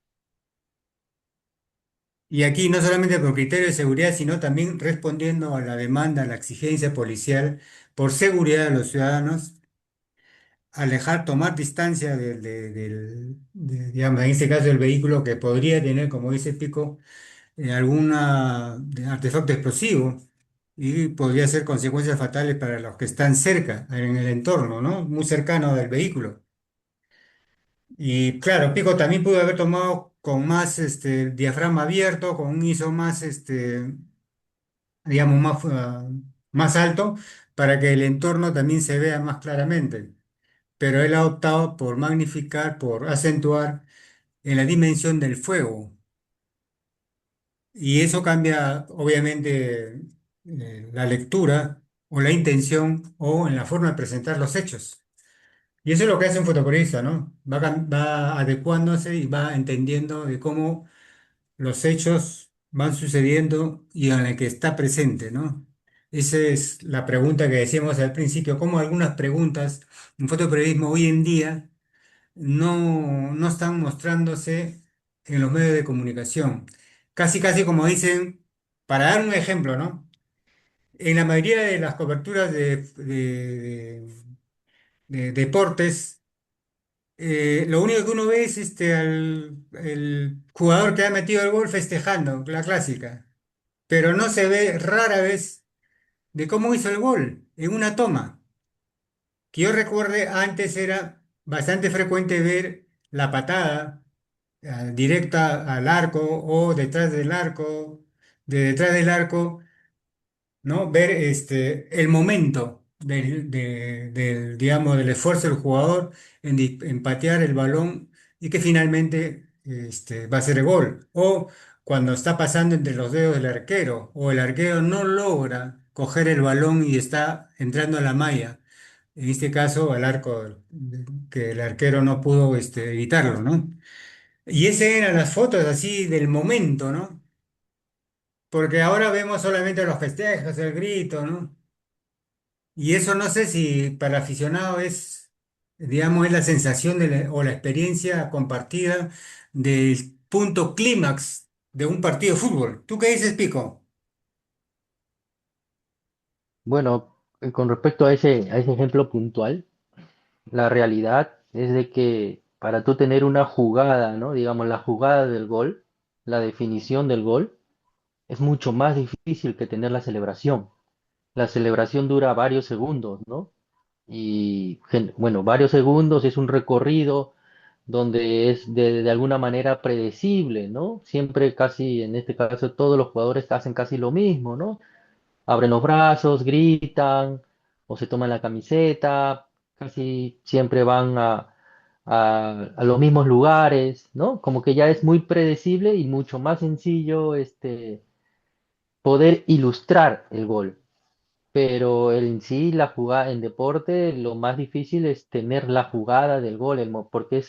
Y aquí no solamente por criterio de seguridad, sino también respondiendo a la demanda, a la exigencia policial por seguridad de los ciudadanos, alejar, tomar distancia digamos, en este caso, del vehículo que podría tener, como dice Pico, alguna artefacto explosivo y podría ser consecuencias fatales para los que están cerca, en el entorno, ¿no? Muy cercano del vehículo. Y claro, Pico también pudo haber tomado con más diafragma abierto, con un ISO más, digamos, más alto, para que el entorno también se vea más claramente. Pero él ha optado por magnificar, por acentuar en la dimensión del fuego. Y eso cambia, obviamente, la lectura o la intención o en la forma de presentar los hechos. Y eso es lo que hace un fotoperiodista, ¿no? Va adecuándose y va entendiendo de cómo los hechos van sucediendo y en el que está presente, ¿no? Esa es la pregunta que decíamos al principio, cómo algunas preguntas en fotoperiodismo hoy en día no están mostrándose en los medios de comunicación. Casi, casi como dicen, para dar un ejemplo, ¿no? En la mayoría de las coberturas de deportes, lo único que uno ve es el jugador que ha metido el gol festejando, la clásica, pero no se ve rara vez de cómo hizo el gol en una toma. Que yo recuerde, antes era bastante frecuente ver la patada directa al arco o detrás del arco, de detrás del arco, ¿no? Ver el momento digamos, del esfuerzo del jugador en patear el balón y que finalmente va a ser el gol. O cuando está pasando entre los dedos del arquero o el arquero no logra coger el balón y está entrando a la malla. En este caso, al arco, que el arquero no pudo evitarlo, ¿no? Y esas eran las fotos así del momento, ¿no? Porque ahora vemos solamente los festejos, el grito, ¿no? Y eso no sé si para el aficionado es, digamos, es la sensación o la experiencia compartida del punto clímax de un partido de fútbol. ¿Tú qué dices, Pico? Bueno, con respecto a ese ejemplo puntual, la realidad es de que para tú tener una jugada, ¿no? Digamos, la jugada del gol, la definición del gol, es mucho más difícil que tener la celebración. La celebración dura varios segundos, ¿no? Y bueno, varios segundos es un recorrido, donde es de alguna manera predecible, ¿no? Siempre casi, en este caso, todos los jugadores hacen casi lo mismo, ¿no? Abren los brazos, gritan o se toman la camiseta, casi siempre van a los mismos lugares, ¿no? Como que ya es muy predecible y mucho más sencillo poder ilustrar el gol. Pero en sí, la jugada en deporte, lo más difícil es tener la jugada del gol, porque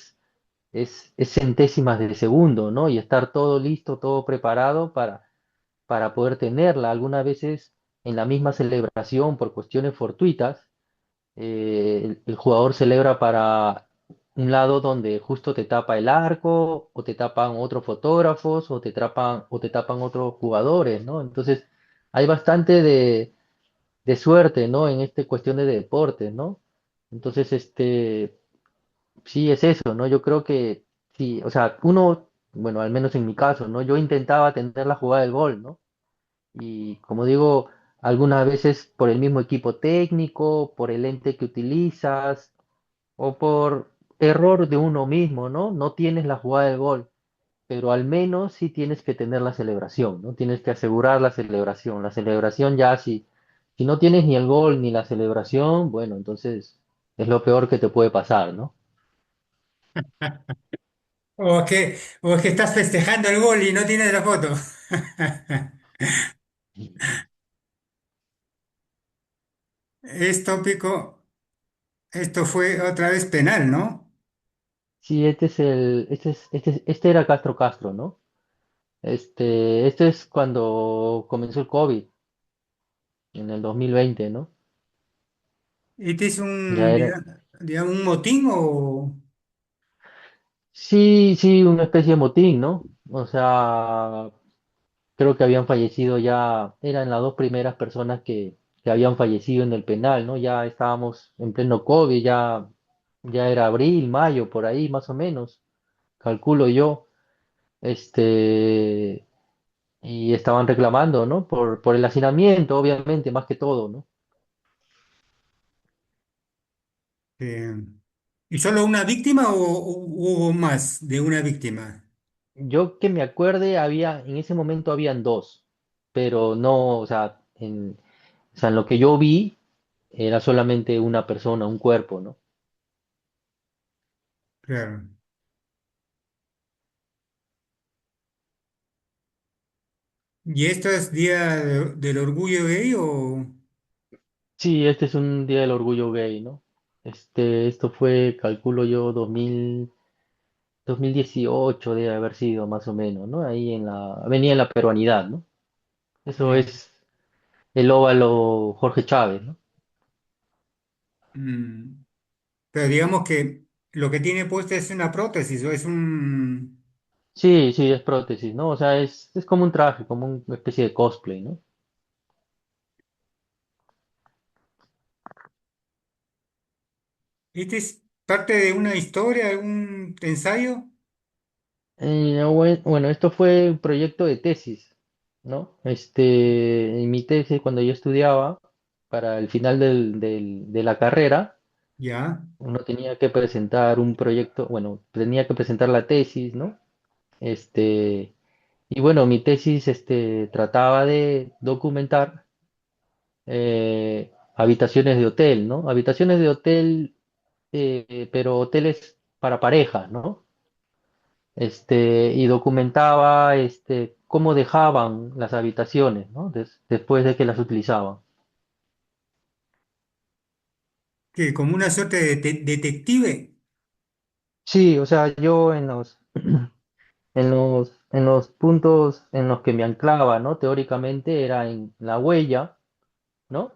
es centésimas de segundo, ¿no? Y estar todo listo, todo preparado para poder tenerla. Algunas veces en la misma celebración, por cuestiones fortuitas, el jugador celebra para un lado donde justo te tapa el arco, o te tapan otros fotógrafos, o te tapan otros jugadores, ¿no? Entonces, hay bastante de suerte, ¿no? En esta cuestión de deportes, ¿no? Entonces, sí es eso, ¿no? Yo creo que sí, o sea, uno, bueno, al menos en mi caso, ¿no? Yo intentaba tener la jugada del gol, ¿no? Y como digo, algunas veces por el mismo equipo técnico, por el ente que utilizas o por error de uno mismo, ¿no? No tienes la jugada del gol, pero al menos sí tienes que tener la celebración, ¿no? Tienes que asegurar la celebración. La celebración ya si no tienes ni el gol ni la celebración, bueno, entonces es lo peor que te puede pasar, ¿no? O es que estás festejando el gol y no tienes la foto. Es tópico. Esto fue otra vez penal, ¿no? Sí, este era Castro Castro, ¿no? Este es cuando comenzó el COVID, en el 2020, ¿no? ¿Este es Ya un, era, digamos, un motín o...? sí, sí, una especie de motín, ¿no? O sea, creo que habían fallecido ya, eran las dos primeras personas que habían fallecido en el penal, ¿no? Ya estábamos en pleno COVID, ya era abril, mayo, por ahí más o menos, calculo yo, este, y estaban reclamando, ¿no? Por el hacinamiento, obviamente, más que todo, ¿no? eh, ¿Y solo una víctima o hubo más de una víctima? Yo que me acuerde, en ese momento habían dos, pero no, o sea, en lo que yo vi, era solamente una persona, un cuerpo, ¿no? Claro. ¿Y esto es del orgullo gay o...? Sí, este es un día del orgullo gay, ¿no? Esto fue, calculo yo, 2018 debe haber sido más o menos, ¿no? Ahí venía en la peruanidad, ¿no? Eso Ya. es el óvalo Jorge Chávez, ¿no? Mm, pero digamos que lo que tiene puesto es una prótesis o es un... Sí, sí, es prótesis, ¿no? O sea, es como un traje, como una especie de cosplay, ¿no? ¿Este es parte de una historia, algún ensayo? Bueno, esto fue un proyecto de tesis, ¿no? En mi tesis, cuando yo estudiaba, para el final de la carrera, Ya. uno tenía que presentar un proyecto, bueno, tenía que presentar la tesis, ¿no? Este, y bueno, mi tesis, trataba de documentar habitaciones de hotel, ¿no? Habitaciones de hotel, pero hoteles para parejas, ¿no? Y documentaba cómo dejaban las habitaciones, ¿no? Después de que las utilizaban. Que como una suerte de detective. Sí, o sea, yo en los puntos en los que me anclaba, ¿no? Teóricamente era en la huella, ¿no?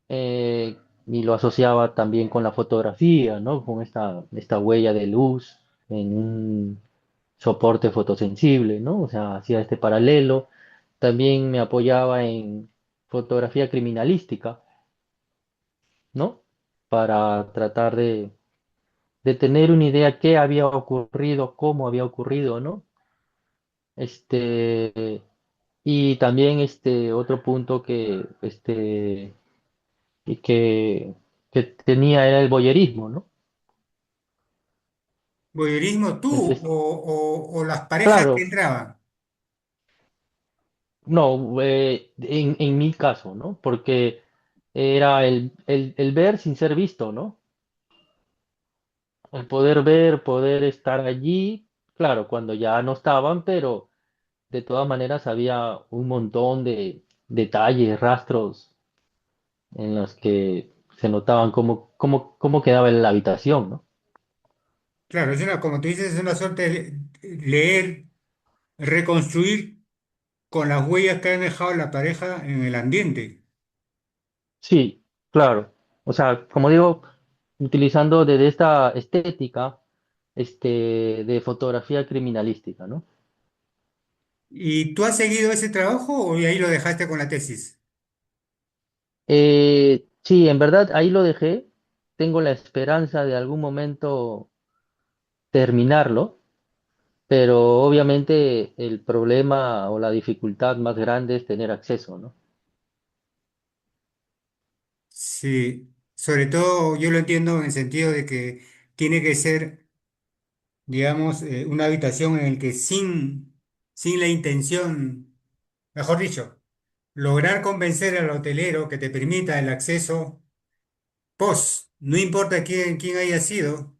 Y lo asociaba también con la fotografía, ¿no? Con esta huella de luz en un soporte fotosensible, ¿no? O sea, hacía este paralelo. También me apoyaba en fotografía criminalística, ¿no? Para tratar de tener una idea qué había ocurrido, cómo había ocurrido, ¿no? Este, y también otro punto y que tenía era el voyerismo, ¿no? ¿Voyerismo tú Entonces, o las parejas que claro, entraban? no, en mi caso, ¿no? Porque era el ver sin ser visto, ¿no? El poder ver, poder estar allí, claro, cuando ya no estaban, pero de todas maneras había un montón de detalles, rastros en los que se notaban cómo quedaba la habitación, ¿no? Claro, como tú dices, es una suerte de leer, reconstruir con las huellas que ha dejado la pareja en el ambiente. Sí, claro. O sea, como digo, utilizando desde esta estética, de fotografía criminalística, ¿no? ¿Y tú has seguido ese trabajo o ahí lo dejaste con la tesis? Sí, en verdad ahí lo dejé. Tengo la esperanza de algún momento terminarlo, pero obviamente el problema o la dificultad más grande es tener acceso, ¿no? Sí, sobre todo yo lo entiendo en el sentido de que tiene que ser, digamos, una habitación en la que sin la intención, mejor dicho, lograr convencer al hotelero que te permita el acceso post, no importa quién haya sido,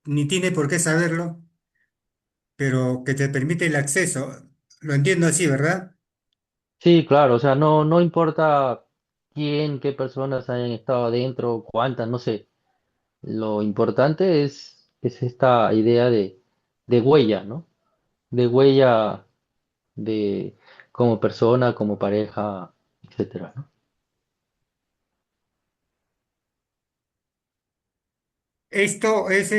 ni tiene por qué saberlo, pero que te permite el acceso. Lo entiendo así, ¿verdad? Sí, claro, o sea, no importa quién, qué personas hayan estado adentro, cuántas, no sé. Lo importante es esta idea de huella, ¿no? De huella de como persona, como pareja, etcétera, ¿no? Esto es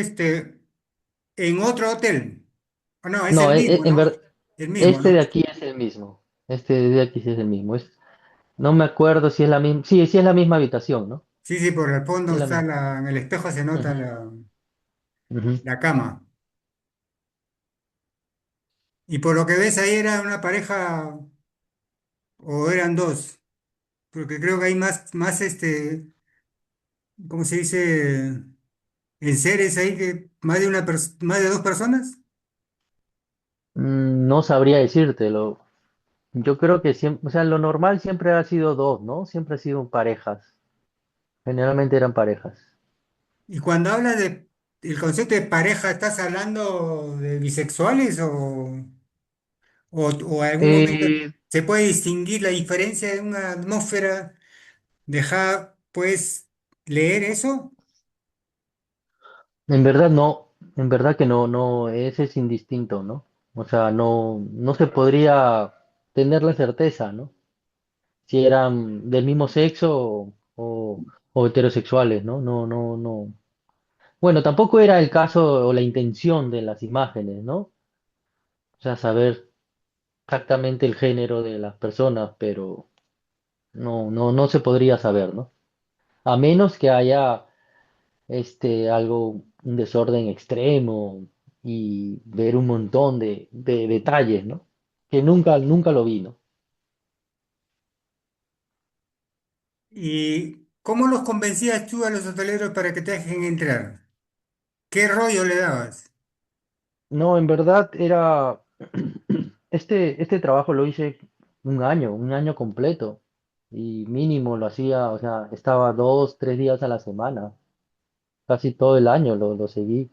en otro hotel. Ah, no, es No, el mismo, en ¿no? verdad, El mismo, este ¿no? de aquí es el mismo. Este de aquí sí es el mismo. No me acuerdo si es la misma. Sí, sí es la misma habitación, ¿no? Sí, sí, por el Sí fondo es la está misma. en el espejo se nota Ujú, ujú. la cama. Y por lo que ves ahí era una pareja o eran dos, porque creo que hay más ¿cómo se dice? En seres ahí que más de dos personas. No sabría decírtelo. Yo creo que siempre, o sea, lo normal siempre ha sido dos, ¿no? Siempre ha sido parejas. Generalmente eran parejas. Y cuando hablas de el concepto de pareja, ¿estás hablando de bisexuales o en algún momento Eh, se puede distinguir la diferencia de una atmósfera? ¿Puedes leer eso? En verdad no, en verdad que no, ese es indistinto, ¿no? O sea, no se podría tener la certeza, ¿no? Si eran del mismo sexo o heterosexuales, ¿no? No. Bueno, tampoco era el caso o la intención de las imágenes, ¿no? O sea, saber exactamente el género de las personas, pero no se podría saber, ¿no? A menos que haya un desorden extremo y ver un montón de detalles, ¿no? Que nunca lo vi, ¿no? ¿Y cómo los convencías tú a los hoteleros para que te dejen entrar? ¿Qué rollo le dabas? No, en verdad era, este trabajo lo hice un año completo, y mínimo lo hacía, o sea, estaba 2, 3 días a la semana, casi todo el año lo seguí,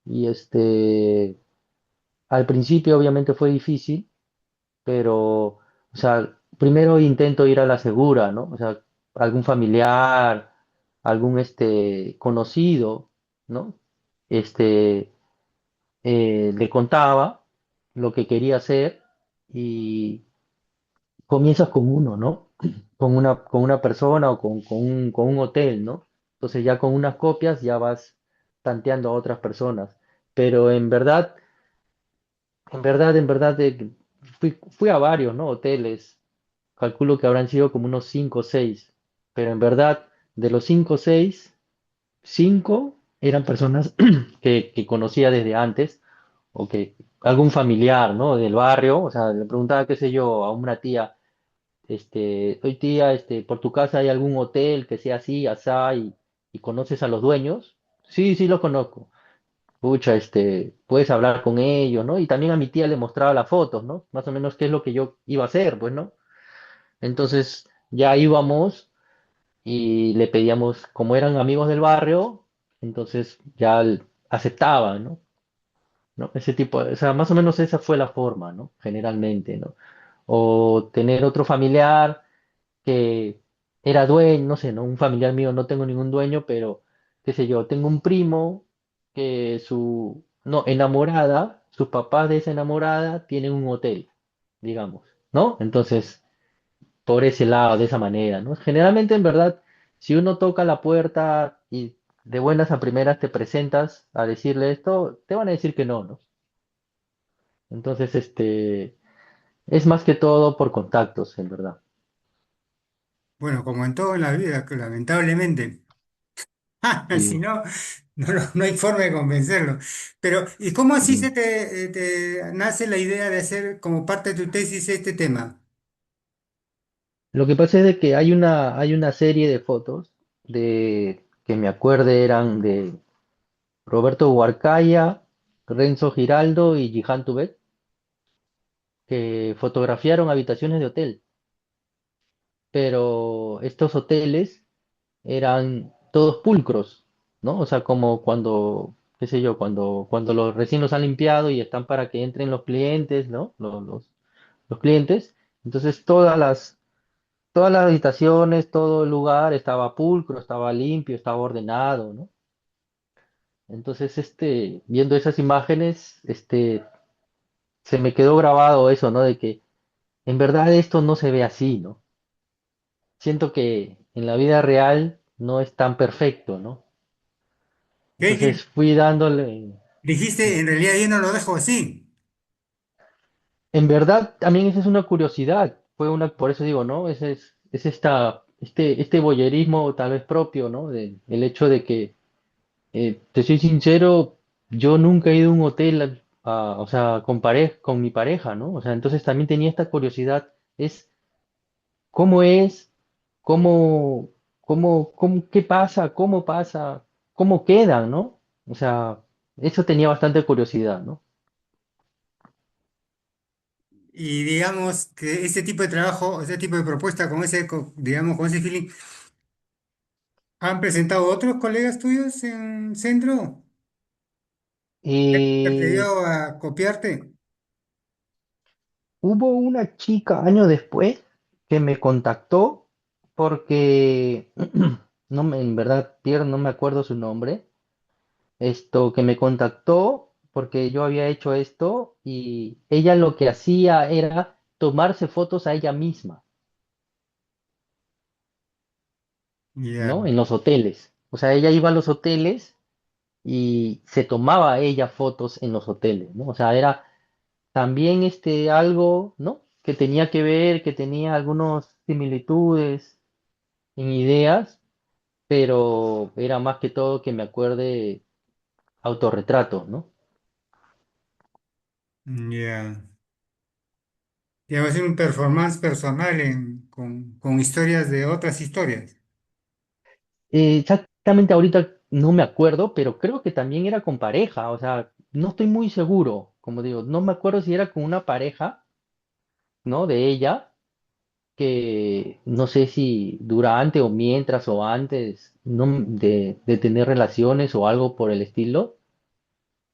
y al principio obviamente fue difícil, pero, o sea, primero intento ir a la segura, ¿no? O sea, algún familiar, algún conocido, ¿no? Este, le contaba lo que quería hacer y comienzas con uno, ¿no? Con una persona o con un hotel, ¿no? Entonces ya con unas copias ya vas tanteando a otras personas. Pero en verdad, fui a varios, ¿no? Hoteles. Calculo que habrán sido como unos 5 o 6. Pero en verdad, de los 5 o 6, 5 eran personas que conocía desde antes o que algún familiar, ¿no? Del barrio. O sea, le preguntaba, qué sé yo, a una tía, oye tía, por tu casa hay algún hotel que sea así, asá, y conoces a los dueños. Sí, sí los conozco. pucha, puedes hablar con ellos, ¿no? Y también a mi tía le mostraba las fotos, ¿no? Más o menos qué es lo que yo iba a hacer, pues, ¿no? Entonces ya íbamos y le pedíamos, como eran amigos del barrio, entonces ya aceptaban, ¿no? ¿No? Ese tipo, o sea, más o menos esa fue la forma, ¿no? Generalmente, ¿no? O tener otro familiar que era dueño, no sé, ¿no? Un familiar mío, no tengo ningún dueño, pero, qué sé yo, tengo un primo que su, no, enamorada, sus papás de esa enamorada tienen un hotel, digamos, ¿no? Entonces, por ese lado, de esa manera, ¿no? Generalmente, en verdad, si uno toca la puerta y de buenas a primeras te presentas a decirle esto, te van a decir que no, ¿no? Entonces, es más que todo por contactos, en verdad. Bueno, como en todo en la vida, que lamentablemente. Si Sí. no, no hay forma de convencerlo. Pero, ¿y cómo así Mm. se te nace la idea de hacer como parte de tu tesis este tema? Lo que pasa es de que hay una serie de fotos que me acuerde eran de Roberto Huarcaya, Renzo Giraldo y Jihan Tubet, que fotografiaron habitaciones de hotel. Pero estos hoteles eran todos pulcros, ¿no? O sea, como cuando, qué sé yo, cuando los recién los han limpiado y están para que entren los clientes, ¿no? Los clientes. Entonces todas las habitaciones, todo el lugar estaba pulcro, estaba limpio, estaba ordenado, ¿no? Entonces, viendo esas imágenes, se me quedó grabado eso, ¿no? De que en verdad esto no se ve así, ¿no? Siento que en la vida real no es tan perfecto, ¿no? ¿Qué Entonces fui dándole. dijiste? En realidad yo no lo dejo así. En verdad, también esa es una curiosidad. Por eso digo, ¿no? Este voyerismo tal vez propio, ¿no? El hecho de que, te soy sincero, yo nunca he ido a un hotel, o sea, con mi pareja, ¿no? O sea, entonces también tenía esta curiosidad. Es cómo es, cómo, qué pasa, cómo pasa, cómo quedan, ¿no? O sea, eso tenía bastante curiosidad, ¿no? Y digamos que ese tipo de trabajo, ese tipo de propuesta con ese, digamos, con ese feeling, ¿han presentado otros colegas tuyos en centro? ¿Te Eh, atrevió a copiarte? Hubo una chica años después que me contactó porque, en verdad, Pierre, no me acuerdo su nombre, que me contactó porque yo había hecho esto y ella lo que hacía era tomarse fotos a ella misma, Ya. ¿no? En los hoteles. O sea, ella iba a los hoteles y se tomaba a ella fotos en los hoteles, ¿no? O sea, era también algo, ¿no? Que tenía que ver, que tenía algunas similitudes en ideas, pero era más que todo que me acuerde autorretratos, ¿no? Ya. Ya va a ser un performance personal con historias de otras historias. Exactamente ahorita no me acuerdo, pero creo que también era con pareja, o sea, no estoy muy seguro, como digo, no me acuerdo si era con una pareja, ¿no? De ella, que no sé si durante o mientras o antes, no, de tener relaciones o algo por el estilo.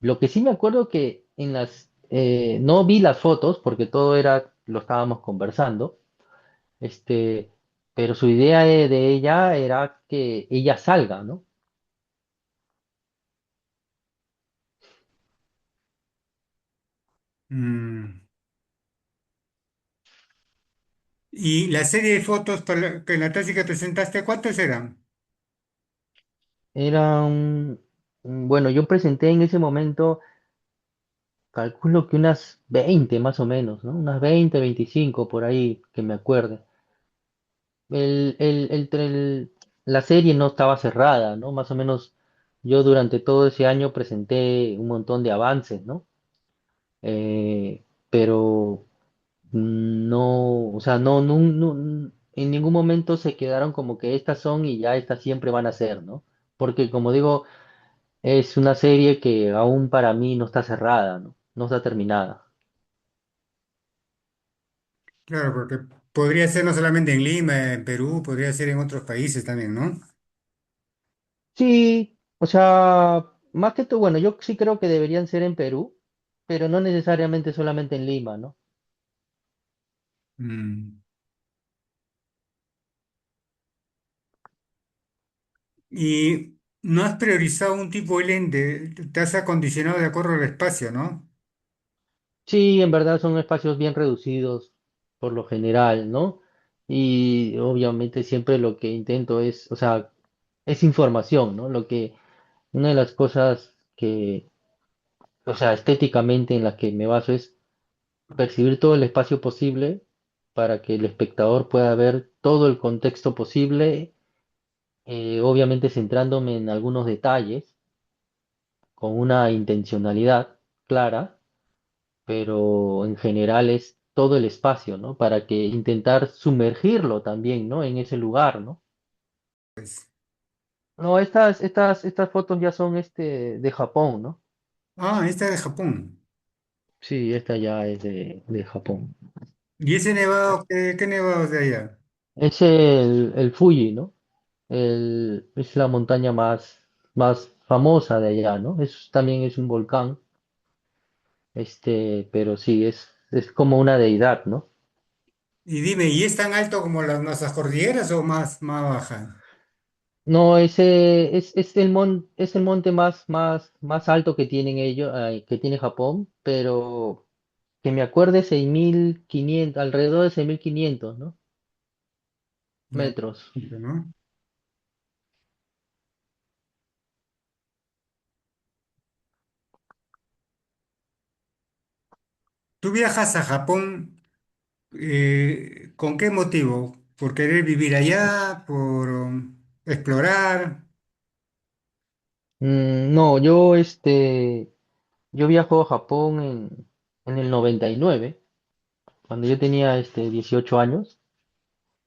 Lo que sí me acuerdo que no vi las fotos porque todo lo estábamos conversando, este, pero su idea de ella era que ella salga, ¿no? Mm. ¿Y la serie de fotos que la tesis que presentaste, cuántos eran? Bueno, yo presenté en ese momento, calculo que unas 20 más o menos, ¿no? Unas 20, 25 por ahí, que me acuerde. La serie no estaba cerrada, ¿no? Más o menos yo durante todo ese año presenté un montón de avances, ¿no? Pero no, o sea, en ningún momento se quedaron como que estas son y ya estas siempre van a ser, ¿no? Porque como digo, Es una serie que aún para mí no está cerrada, ¿no? No está terminada. Claro, porque podría ser no solamente en Lima, en Perú, podría ser en otros países también, ¿no? Sí, o sea, más que todo, bueno, yo sí creo que deberían ser en Perú, pero no necesariamente solamente en Lima, ¿no? Mm. Y no has priorizado un tipo de lente, te has acondicionado de acuerdo al espacio, ¿no? Sí, en verdad son espacios bien reducidos por lo general, ¿no? Y obviamente siempre lo que intento es, o sea, es información, ¿no? Una de las cosas que, o sea, estéticamente en las que me baso es percibir todo el espacio posible para que el espectador pueda ver todo el contexto posible, obviamente centrándome en algunos detalles con una intencionalidad clara, pero en general es todo el espacio, ¿no? Para que intentar sumergirlo también, ¿no? En ese lugar, ¿no? Pues, No, estas fotos ya son de Japón, ¿no? esta de Japón. Sí, esta ya es de Japón. ¿Y ese nevado, qué nevado es de allá? Es el Fuji, ¿no? Es la montaña más famosa de allá, ¿no? También es un volcán, pero sí, es como una deidad, ¿no? Y dime, ¿y es tan alto como las masas cordilleras o más baja? No, es el monte más alto que tienen ellos, que tiene Japón, pero que me acuerde 6.500, alrededor de 6.500, ¿no? Ya, Metros. ¿no? ¿Tú viajas a Japón con qué motivo? ¿Por querer vivir allá? ¿Por explorar? No, yo viajo a Japón en el 99, cuando yo tenía 18 años,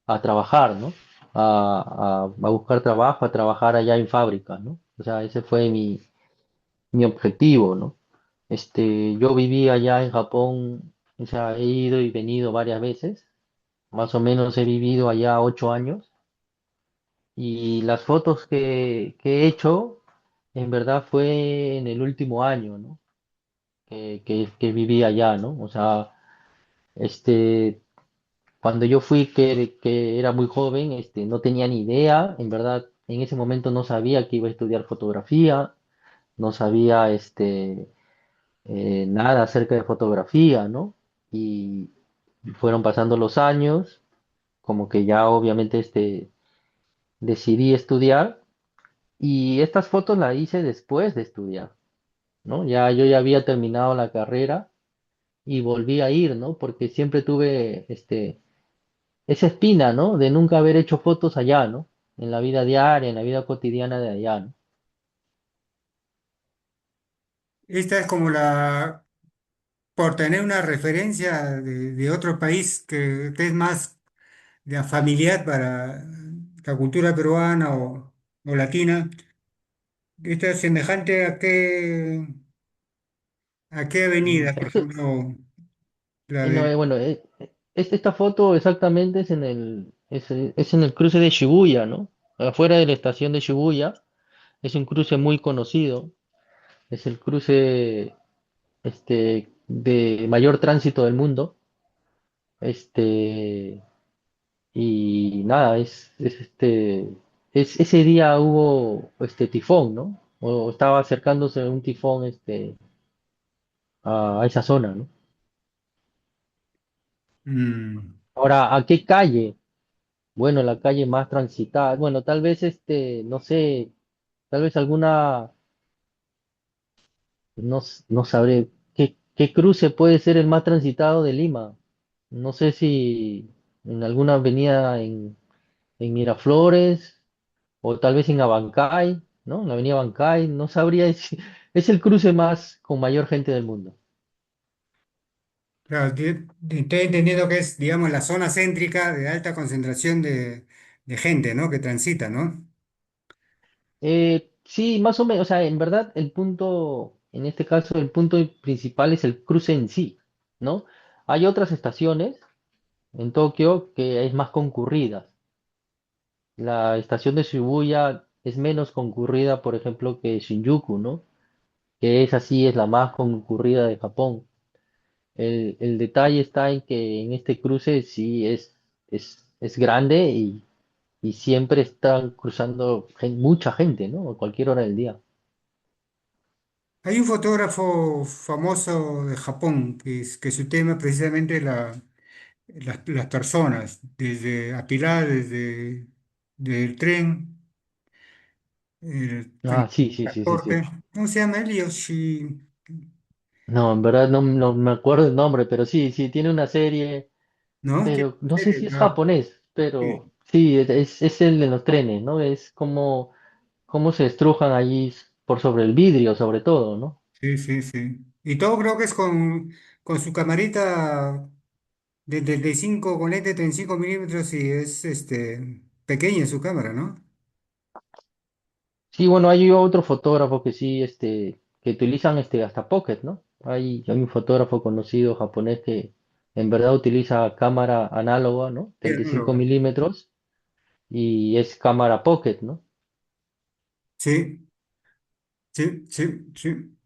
a trabajar, ¿no? A buscar trabajo, a trabajar allá en fábricas, ¿no? O sea, ese fue mi objetivo, ¿no? Yo viví allá en Japón, o sea, he ido y venido varias veces, más o menos he vivido allá 8 años, y las fotos que he hecho, en verdad fue en el último año, ¿no? Que viví allá, ¿no? O sea, este, cuando yo fui, que era muy joven, no tenía ni idea, en verdad, en ese momento no sabía que iba a estudiar fotografía, no sabía, nada acerca de fotografía, ¿no? Y fueron pasando los años, como que ya obviamente decidí estudiar, y estas fotos las hice después de estudiar, ¿no? Yo ya había terminado la carrera y volví a ir, ¿no? Porque siempre tuve esa espina, ¿no? De nunca haber hecho fotos allá, ¿no? En la vida diaria, en la vida cotidiana de allá, ¿no? Esta es como por tener una referencia de otro país que es más familiar para la cultura peruana o latina. Esta es semejante a qué avenida, por Eso, ejemplo, la no, de... bueno, esta foto exactamente es en el cruce de Shibuya, ¿no? Afuera de la estación de Shibuya, es un cruce muy conocido, es el cruce de mayor tránsito del mundo, este, y nada, ese día hubo tifón, ¿no? O estaba acercándose un tifón a esa zona, ¿no? Mm, Ahora, ¿a qué calle? Bueno, la calle más transitada. Bueno, tal vez no sé, tal vez alguna, no sabré, ¿qué cruce puede ser el más transitado de Lima? No sé si en alguna avenida en Miraflores o tal vez en Abancay, ¿no? En la avenida Abancay, no sabría decir. Es el cruce más con mayor gente del mundo. claro, estoy entendiendo que es, digamos, la zona céntrica de alta concentración de gente, ¿no? Que transita, ¿no? Sí, más o menos, o sea, en verdad el punto, en este caso el punto principal es el cruce en sí, ¿no? Hay otras estaciones en Tokio que es más concurrida. La estación de Shibuya es menos concurrida, por ejemplo, que Shinjuku, ¿no? Que es así, es la más concurrida de Japón. El detalle está en que en este cruce sí es grande y siempre están cruzando mucha gente, ¿no? A cualquier hora del día. Hay un fotógrafo famoso de Japón que su tema es precisamente las personas, desde apiladas, del tren, Ah, sí, el sí, sí, sí, sí. transporte. ¿Cómo se llama él? Yoshi, No, en verdad no me acuerdo el nombre, pero sí, sí, tiene una serie, ¿no? pero no sé Serie, si es no, japonés, sí, pero sí, es el de los trenes, ¿no? Es como cómo se estrujan allí por sobre el vidrio, sobre todo, ¿no? sí, sí, sí. Y todo creo que es con su camarita de 35, con lente de 35 milímetros y es pequeña su cámara, ¿no? Sí, bueno, hay otro fotógrafo que sí, que utilizan hasta Pocket, ¿no? Hay un fotógrafo conocido japonés que en verdad utiliza cámara análoga, ¿no? Sí, 35 análoga. milímetros y es cámara Pocket, ¿no? Sí, sí, sí, sí.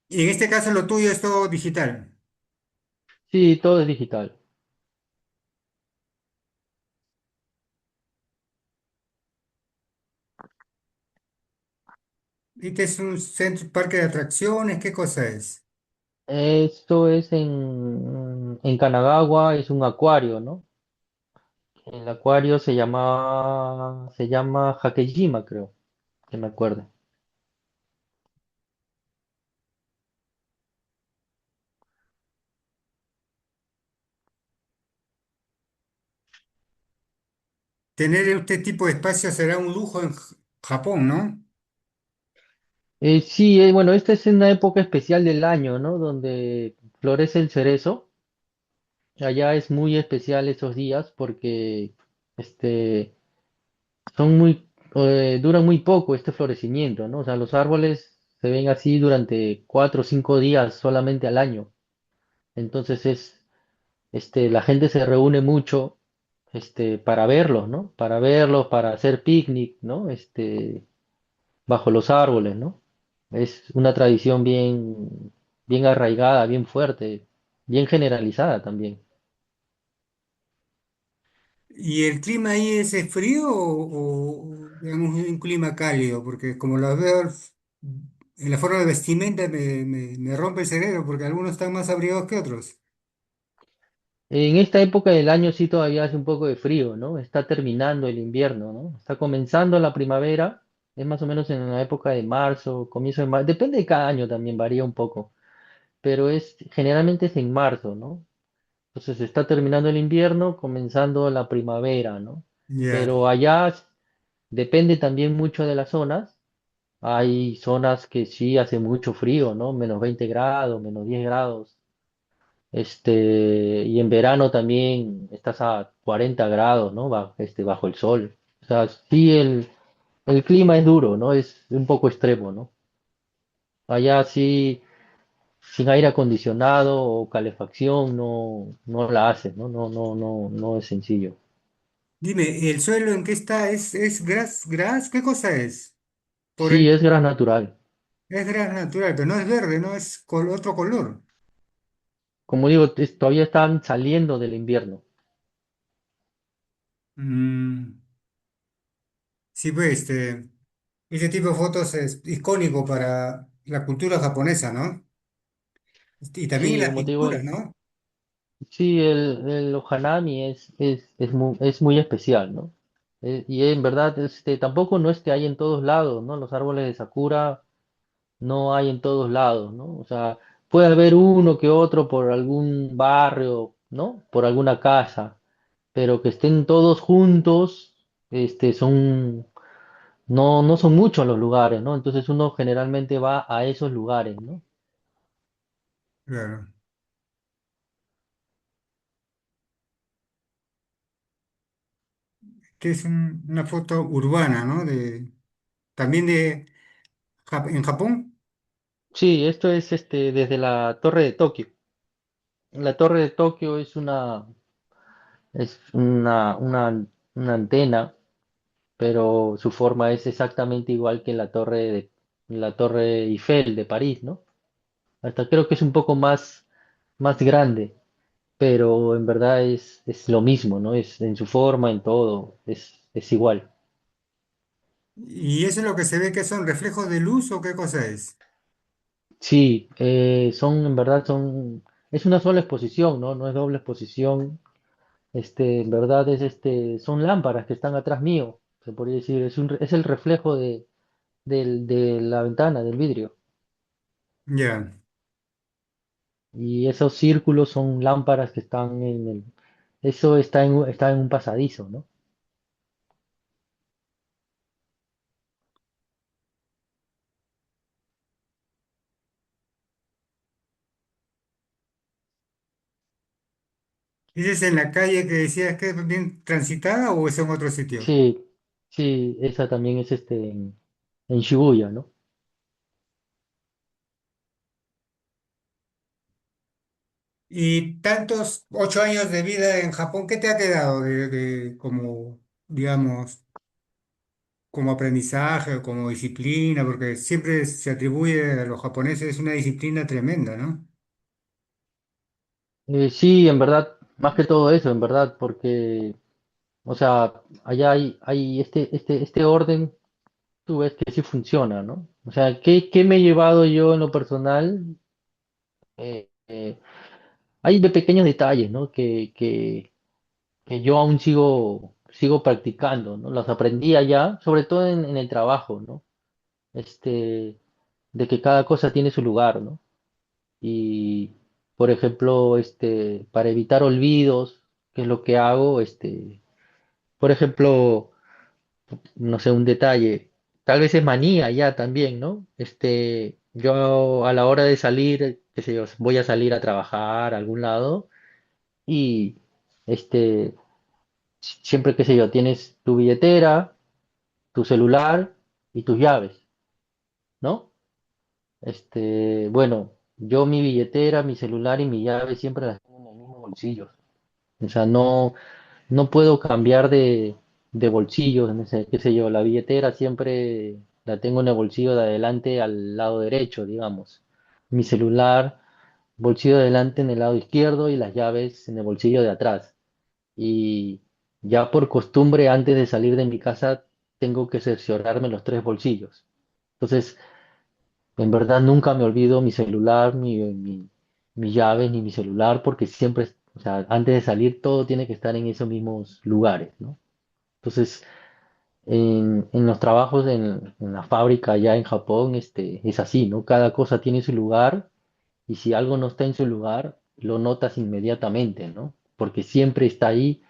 Y en este caso lo tuyo es todo digital. Sí, todo es digital. ¿Este es un centro, parque de atracciones? ¿Qué cosa es? Esto es en Kanagawa, es un acuario, ¿no? El acuario se llama Hakejima, creo, que me acuerdo. Tener este tipo de espacio será un lujo en Japón, ¿no? Sí, bueno, esta es una época especial del año, ¿no? Donde florece el cerezo. Allá es muy especial esos días porque este, duran muy poco este florecimiento, ¿no? O sea, los árboles se ven así durante 4 o 5 días solamente al año. Entonces la gente se reúne mucho, para verlos, ¿no? Para verlos, para hacer picnic, ¿no? Bajo los árboles, ¿no? Es una tradición bien arraigada, bien fuerte, bien generalizada también. ¿Y el clima ahí es frío digamos, un clima cálido? Porque como lo veo en la forma de vestimenta me rompe el cerebro porque algunos están más abrigados que otros. En esta época del año sí todavía hace un poco de frío, ¿no? Está terminando el invierno, ¿no? Está comenzando la primavera, es más o menos en la época de marzo, comienzo de marzo, depende de cada año también, varía un poco, pero generalmente es en marzo, ¿no? Entonces está terminando el invierno, comenzando la primavera, ¿no? Ya. Pero allá depende también mucho de las zonas. Hay zonas que sí hace mucho frío, ¿no? -20 grados, -10 grados. Y en verano también estás a 40 grados, ¿no? Bajo el sol. O sea, sí el clima es duro, ¿no? Es un poco extremo, ¿no? Allá sí, sin aire acondicionado o calefacción no la haces, ¿no? No es sencillo. Dime, ¿el suelo en qué está? ¿Es gras? ¿Qué cosa es? Por Sí, es gas natural. es gras natural, pero no es verde, no es otro color. Como digo, todavía están saliendo del invierno. Mm, sí, pues ese tipo de fotos es icónico para la cultura japonesa, ¿no? Y también Sí, las como te digo, pinturas, ¿no? sí, el Ohanami es muy especial, ¿no? Y en verdad, tampoco no es que hay en todos lados, ¿no? Los árboles de Sakura no hay en todos lados, ¿no? O sea, puede haber uno que otro por algún barrio, ¿no? Por alguna casa, pero que estén todos juntos, no son muchos los lugares, ¿no? Entonces uno generalmente va a esos lugares, ¿no? Claro. Que es una foto urbana, ¿no? también en Japón. Sí, esto es desde la Torre de Tokio. La Torre de Tokio es una antena, pero su forma es exactamente igual que la Torre Eiffel de París, ¿no? Hasta creo que es un poco más grande, pero en verdad es lo mismo, ¿no? Es en su forma, en todo, es igual. ¿Y eso es lo que se ve que son reflejos de luz o qué cosa es? Sí, en verdad es una sola exposición, ¿no? No es doble exposición. En verdad son lámparas que están atrás mío, se podría decir, es el reflejo de la ventana, del vidrio. Ya. Y esos círculos son lámparas que están eso está en un pasadizo, ¿no? ¿Dices en la calle que decías que es bien transitada o es en otro sitio? Sí, sí, esa también es en Shibuya, ¿no? Y tantos 8 años de vida en Japón, ¿qué te ha quedado como, digamos, como aprendizaje o como disciplina? Porque siempre se atribuye a los japoneses una disciplina tremenda, ¿no? Sí, en verdad, más que todo eso, en verdad, porque, o sea, allá hay este orden, tú ves que sí funciona, ¿no? O sea, ¿qué me he llevado yo en lo personal? Hay de pequeños detalles, ¿no? Que yo aún sigo practicando, ¿no? Los aprendí allá, sobre todo en el trabajo, ¿no? Este, de que cada cosa tiene su lugar, ¿no? Y, por ejemplo, para evitar olvidos, ¿qué es lo que hago? Por ejemplo, no sé, un detalle, tal vez es manía ya también, ¿no? Yo a la hora de salir, qué sé yo, voy a salir a trabajar a algún lado y, este, siempre, qué sé yo, tienes tu billetera, tu celular y tus llaves, ¿no? Bueno, yo mi billetera, mi celular y mi llave siempre las tengo en el mismo bolsillo. O sea, no puedo cambiar de bolsillos, no sé, qué sé yo, la billetera siempre la tengo en el bolsillo de adelante al lado derecho, digamos. Mi celular, bolsillo de adelante en el lado izquierdo y las llaves en el bolsillo de atrás. Y ya por costumbre, antes de salir de mi casa, tengo que cerciorarme los tres bolsillos. Entonces, en verdad nunca me olvido mi celular, mi llave, ni mi celular, porque siempre, o sea, antes de salir todo tiene que estar en esos mismos lugares, ¿no? Entonces, en los trabajos en la fábrica allá en Japón, es así, ¿no? Cada cosa tiene su lugar y si algo no está en su lugar, lo notas inmediatamente, ¿no? Porque siempre está ahí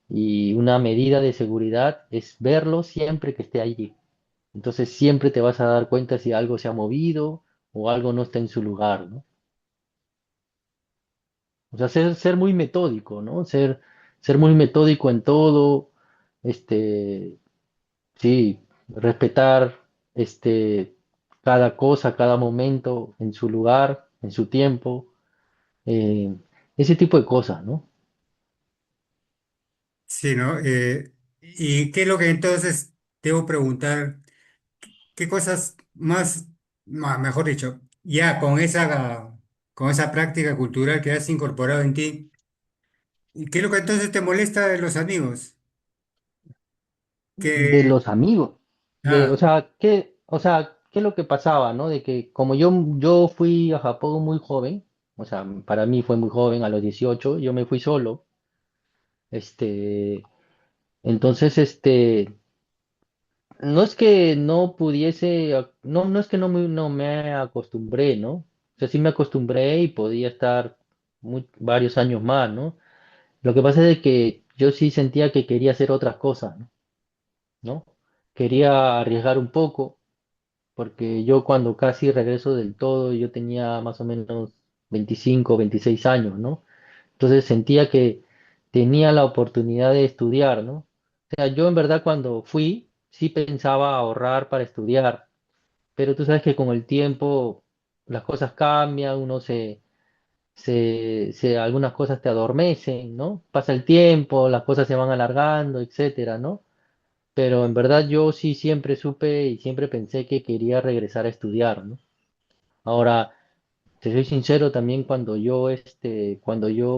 y una medida de seguridad es verlo siempre que esté allí. Entonces siempre te vas a dar cuenta si algo se ha movido o algo no está en su lugar, ¿no? O sea, ser muy metódico, ¿no? Ser muy metódico en todo, este, sí, respetar, este, cada cosa, cada momento en su lugar, en su tiempo, eh, ese tipo de cosas, ¿no? Sí, ¿no? ¿Y qué es lo que entonces debo preguntar? ¿Qué cosas más, mejor dicho, ya con esa práctica cultural que has incorporado en ti, ¿y qué es lo que entonces te molesta de los amigos? De Que, los amigos, o ah, sea, ¿qué es lo que pasaba, ¿no? De que como yo fui a Japón muy joven, o sea, para mí fue muy joven, a los 18 yo me fui solo, este, entonces, no es que no pudiese, no es que no me acostumbré, ¿no? O sea, sí me acostumbré y podía estar varios años más, ¿no? Lo que pasa es de que yo sí sentía que quería hacer otras cosas, ¿no? ¿No? Quería arriesgar un poco porque yo cuando casi regreso del todo, yo tenía más o menos 25, 26 años, ¿no? Entonces sentía que tenía la oportunidad de estudiar, ¿no? O sea, yo en verdad cuando fui, sí pensaba ahorrar para estudiar, pero tú sabes que con el tiempo las cosas cambian, algunas cosas te adormecen, ¿no? Pasa el tiempo, las cosas se van alargando, etcétera, ¿no? Pero en verdad yo sí siempre supe y siempre pensé que quería regresar a estudiar, ¿no? Ahora, te soy sincero, también cuando yo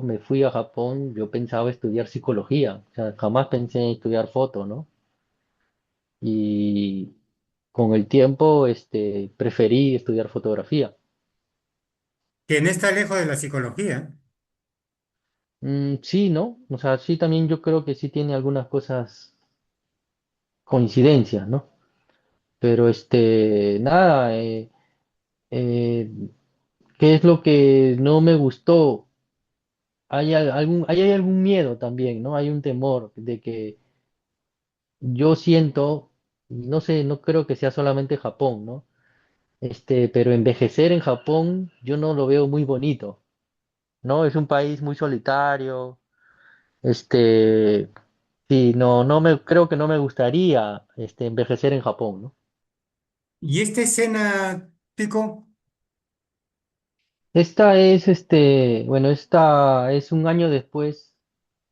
me fui a Japón, yo pensaba estudiar psicología, o sea, jamás pensé en estudiar foto, ¿no? Y con el tiempo, preferí estudiar fotografía. Que no está lejos de la psicología. Sí, ¿no? O sea, sí, también yo creo que sí tiene algunas cosas, coincidencias, ¿no? Pero nada, eh, ¿qué es lo que no me gustó? Hay algún miedo también, ¿no? Hay un temor de que yo siento, no sé, no creo que sea solamente Japón, ¿no? Pero envejecer en Japón yo no lo veo muy bonito, ¿no? Es un país muy solitario, este, sí, creo que no me gustaría, envejecer en Japón, ¿no? Y esta escena, Pico, Esta es un año después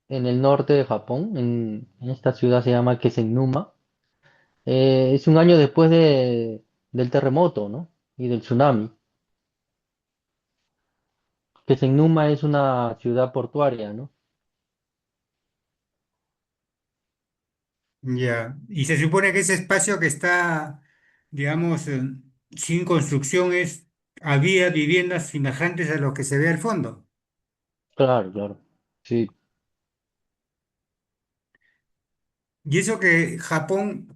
en el norte de Japón, en esta ciudad se llama Kesennuma. Es un año después del terremoto, ¿no? Y del tsunami. Kesennuma es una ciudad portuaria, ¿no? ya. Y se supone que ese espacio que está, digamos, sin construcción había viviendas semejantes a lo que se ve al fondo. Claro, claro. Sí, Y eso que Japón,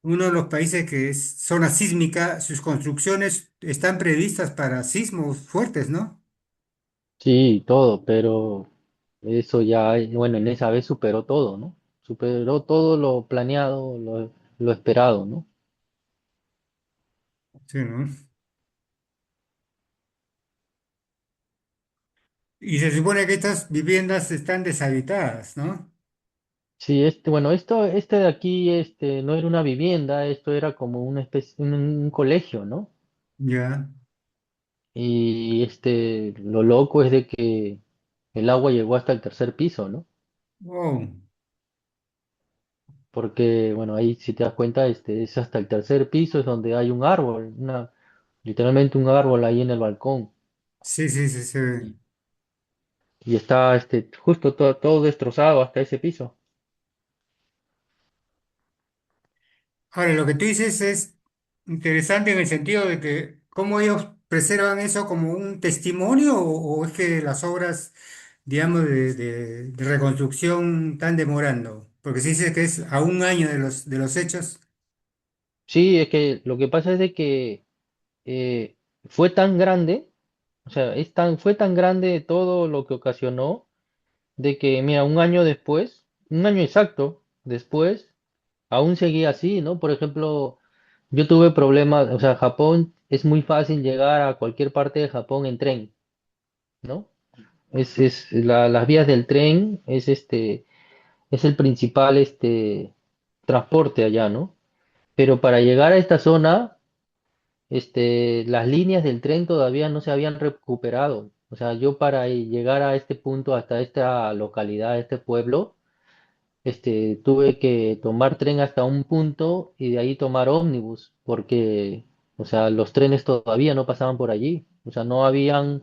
uno de los países que es zona sísmica, sus construcciones están previstas para sismos fuertes, ¿no? sí, todo, pero eso ya, bueno, en esa vez superó todo, ¿no? Superó todo lo planeado, lo esperado, ¿no? Sí, ¿no? Y se supone que estas viviendas están deshabitadas, ¿no? Sí, este de aquí, no era una vivienda, esto era como una especie, un colegio, ¿no? Ya. Y lo loco es de que el agua llegó hasta el tercer piso, ¿no? Wow. Porque, bueno, ahí si te das cuenta, es hasta el tercer piso, es donde hay un árbol, literalmente un árbol ahí en el balcón. Sí, sí, sí, sí. Y, y está, justo todo destrozado hasta ese piso. Ahora, lo que tú dices es interesante en el sentido de que cómo ellos preservan eso como un testimonio o es que las obras, digamos, de reconstrucción están demorando. Porque si dices que es a un año de los hechos. Sí, es que lo que pasa es de que fue tan grande, o sea, fue tan grande todo lo que ocasionó, de que, mira, un año después, un año exacto después, aún seguía así, ¿no? Por ejemplo, yo tuve problemas, o sea, Japón es muy fácil llegar a cualquier parte de Japón en tren, ¿no? Las vías del tren es el principal transporte allá, ¿no? Pero para llegar a esta zona, las líneas del tren todavía no se habían recuperado. O sea, yo para llegar a este punto, hasta esta localidad, este pueblo, tuve que tomar tren hasta un punto y de ahí tomar ómnibus, porque, o sea, los trenes todavía no pasaban por allí. O sea, no habían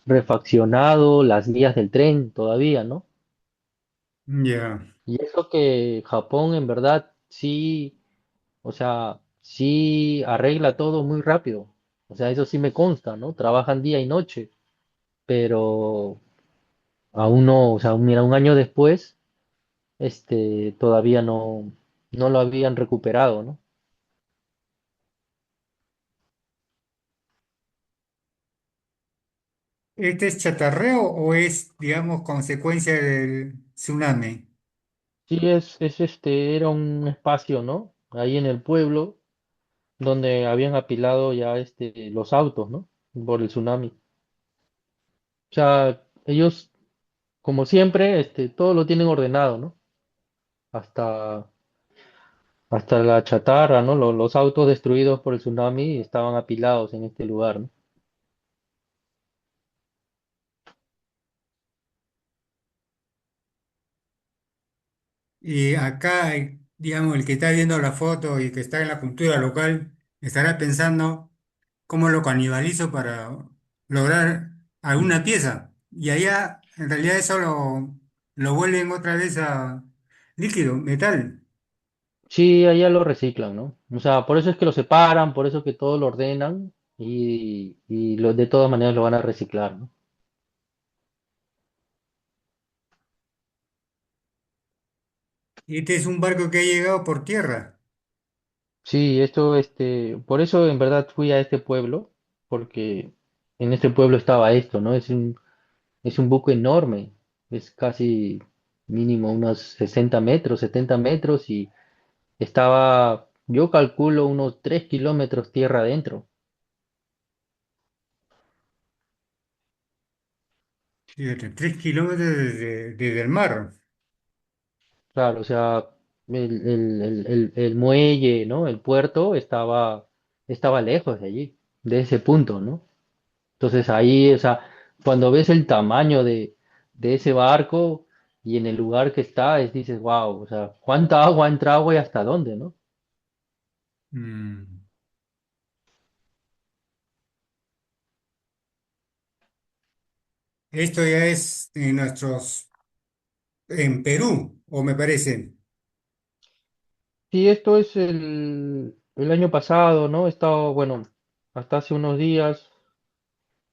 refaccionado las vías del tren todavía, ¿no? Ya. Y eso que Japón en verdad sí, o sea, sí arregla todo muy rápido. O sea, eso sí me consta, ¿no? Trabajan día y noche, pero aún no, o sea, mira, un año después, todavía no lo habían recuperado, ¿no? ¿Este es chatarreo o es, digamos, consecuencia del tsunami? Sí, era un espacio, ¿no? Ahí en el pueblo, donde habían apilado ya, los autos, ¿no? Por el tsunami. O sea, ellos, como siempre, todo lo tienen ordenado, ¿no? Hasta, hasta la chatarra, ¿no? Los autos destruidos por el tsunami estaban apilados en este lugar, ¿no? Y acá, digamos, el que está viendo la foto y que está en la cultura local, estará pensando cómo lo canibalizo para lograr alguna pieza. Y allá, en realidad, eso lo vuelven otra vez a líquido, metal. Sí, allá lo reciclan, ¿no? O sea, por eso es que lo separan, por eso que todo lo ordenan de todas maneras lo van a reciclar, ¿no? Y este es un barco que ha llegado por tierra. Sí, por eso en verdad fui a este pueblo, porque en este pueblo estaba esto, ¿no? Es un buque enorme, es casi mínimo unos 60 metros, 70 metros y estaba, yo calculo unos 3 kilómetros tierra adentro. Fíjate, 3 kilómetros desde el mar. Claro, o sea, el muelle, ¿no? El puerto estaba lejos de allí, de ese punto, ¿no? Entonces ahí, o sea, cuando ves el tamaño de ese barco y en el lugar que está, dices, wow, o sea, ¿cuánta agua ha entrado y hasta dónde, ¿no? Mm. Esto ya es en Perú, o me parece. Sí, esto es el año pasado, ¿no? He estado, bueno, hasta hace unos días,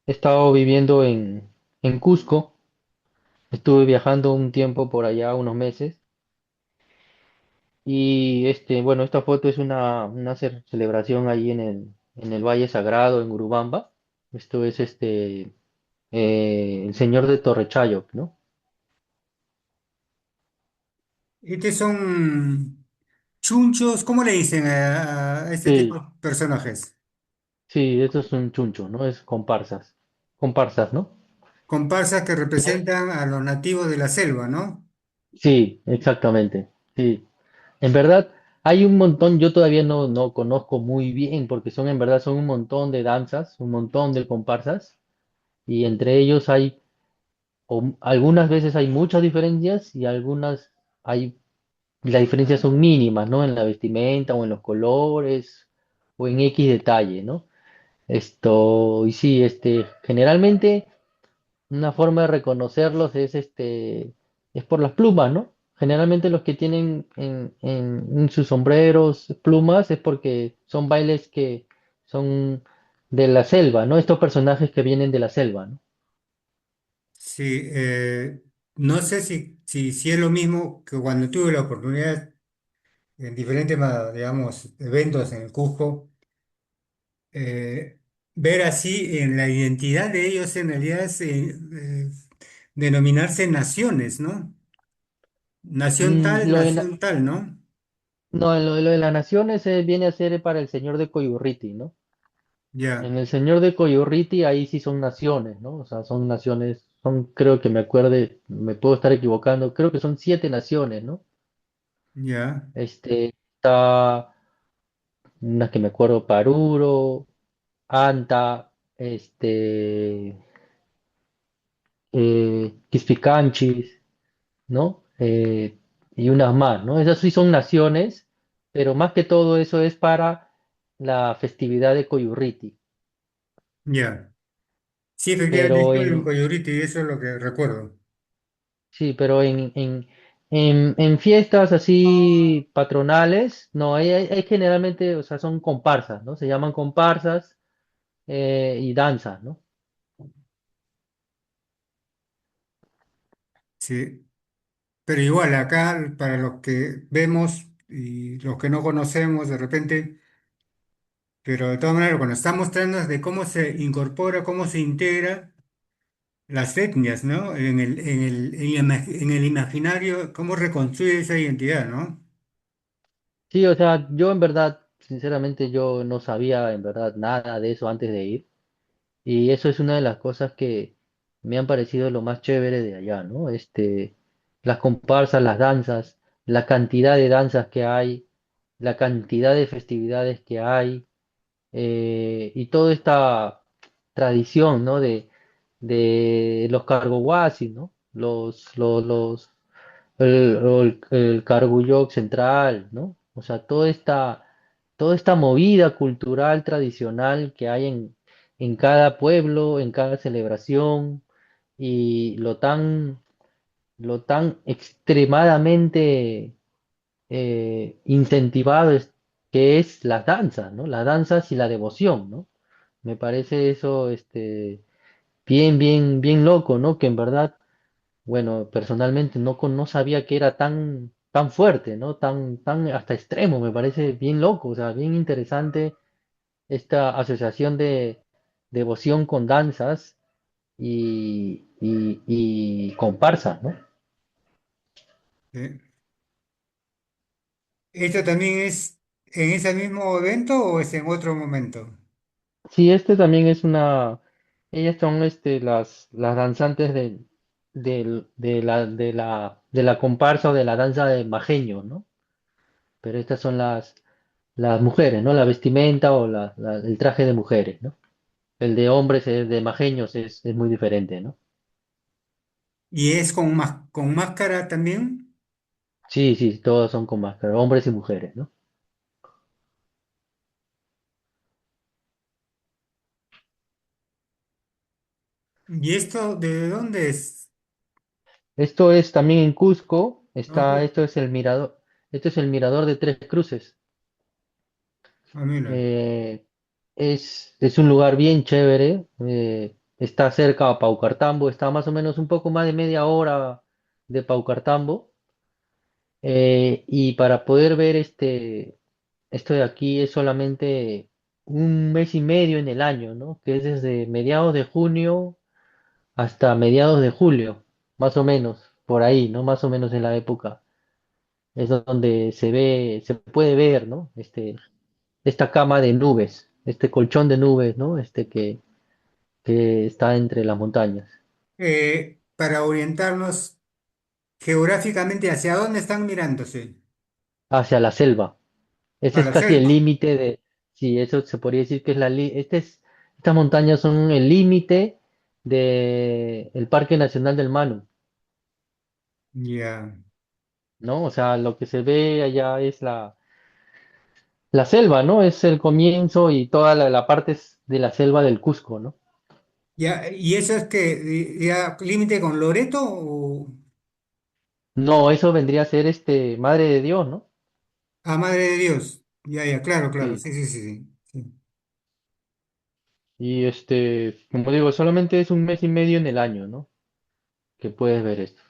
he estado viviendo en Cusco, estuve viajando un tiempo por allá, unos meses. Y bueno, esta foto es una celebración ahí en el Valle Sagrado, en Urubamba. Esto es el Señor de Torrechayok, ¿no? Estos son chunchos, ¿cómo le dicen a este tipo Sí, de personajes? sí, esto es un chuncho, ¿no? Es comparsas. Comparsas, ¿no? Comparsas que representan a los nativos de la selva, ¿no? Sí, exactamente. Sí. En verdad, hay un montón, yo todavía no conozco muy bien, porque son en verdad son un montón de danzas, un montón de comparsas, y entre ellos hay algunas veces hay muchas diferencias y algunas hay, las diferencias son mínimas, ¿no? En la vestimenta o en los colores o en X detalle, ¿no? Y sí, generalmente una forma de reconocerlos es por las plumas, ¿no? Generalmente los que tienen en sus sombreros plumas es porque son bailes que son de la selva, ¿no? Estos personajes que vienen de la selva, ¿no? Sí, no sé si es lo mismo que cuando tuve la oportunidad en diferentes, digamos, eventos en el Cusco, eh, ver así en la identidad de ellos en realidad es denominarse naciones, ¿no? Lo de, Nación tal, ¿no? No, lo de las naciones viene a ser para el señor de Coyurriti, ¿no? Ya, En el señor de Coyurriti ahí sí son naciones, ¿no? O sea, son naciones, creo que me acuerde, me puedo estar equivocando, creo que son 7 naciones, ¿no? ya, Está unas que me acuerdo, Paruro, Anta, Quispicanchis, ¿no? Y unas más, ¿no? Esas sí son naciones, pero más que todo eso es para la festividad de Coyurriti. ya. Sí, efectivamente, Pero estuve en en, Coyuriti y eso es lo que recuerdo. sí, pero en fiestas así patronales, no, hay generalmente, o sea, son comparsas, ¿no? Se llaman comparsas y danzas, ¿no? Sí, pero igual acá, para los que vemos y los que no conocemos de repente, pero de todas maneras, cuando está mostrando es de cómo se incorpora, cómo se integra las etnias, ¿no? En el imaginario, cómo reconstruye esa identidad, ¿no? Sí, o sea, yo en verdad, sinceramente, yo no sabía en verdad nada de eso antes de ir. Y eso es una de las cosas que me han parecido lo más chévere de allá, ¿no? Las comparsas, las danzas, la cantidad de danzas que hay, la cantidad de festividades que hay y toda esta tradición, ¿no? De los cargohuasis, ¿no? El Carguyok Central, ¿no? O sea, toda esta movida cultural tradicional que hay en cada pueblo, en cada celebración, y lo tan extremadamente incentivado que es las danzas, ¿no? Las danzas y la devoción, ¿no? Me parece eso, bien loco, ¿no? Que en verdad, bueno, personalmente no sabía que era tan fuerte, ¿no? Tan hasta extremo, me parece bien loco, o sea, bien interesante esta asociación de devoción con danzas y comparsas, ¿no? ¿Eh? ¿Esto también es en ese mismo evento o es en otro momento? Sí, también es ellas son las danzantes de la comparsa o de la danza de majeño, ¿no? Pero estas son las mujeres, ¿no? La vestimenta o el traje de mujeres, ¿no? El de hombres, de majeños es muy diferente, ¿no? ¿Y es con máscara también? Sí, sí, todos son con máscara, hombres y mujeres, ¿no? ¿Y esto de dónde es? Esto es también en Cusco, Ah, pues, esto es el mirador de Tres Cruces. mira. Eh, es un lugar bien chévere, está cerca a Paucartambo, está más o menos un poco más de media hora de Paucartambo. Y para poder ver esto de aquí es solamente un mes y medio en el año, ¿no? Que es desde mediados de junio hasta mediados de julio, más o menos, por ahí, ¿no? Más o menos en la época. Es donde se puede ver, ¿no? Esta cama de nubes, este colchón de nubes, ¿no? Que está entre las montañas, Para orientarnos geográficamente, ¿hacia dónde están mirándose? hacia la selva. Ese A es la casi el selva. límite sí, eso se podría decir que es estas montañas son el límite de el Parque Nacional del Manu, Ya. ¿no? O sea, lo que se ve allá es la selva, ¿no? Es el comienzo y toda la parte de la selva del Cusco, ¿no? Ya, ¿y eso es que ya límite con Loreto o No, eso vendría a ser Madre de Dios, ¿no? a Madre de Dios? Ya, ya, claro, claro. Sí. Sí, sí, sí, sí. Sí. Y como digo, solamente es un mes y medio en el año, ¿no? Que puedes ver esto.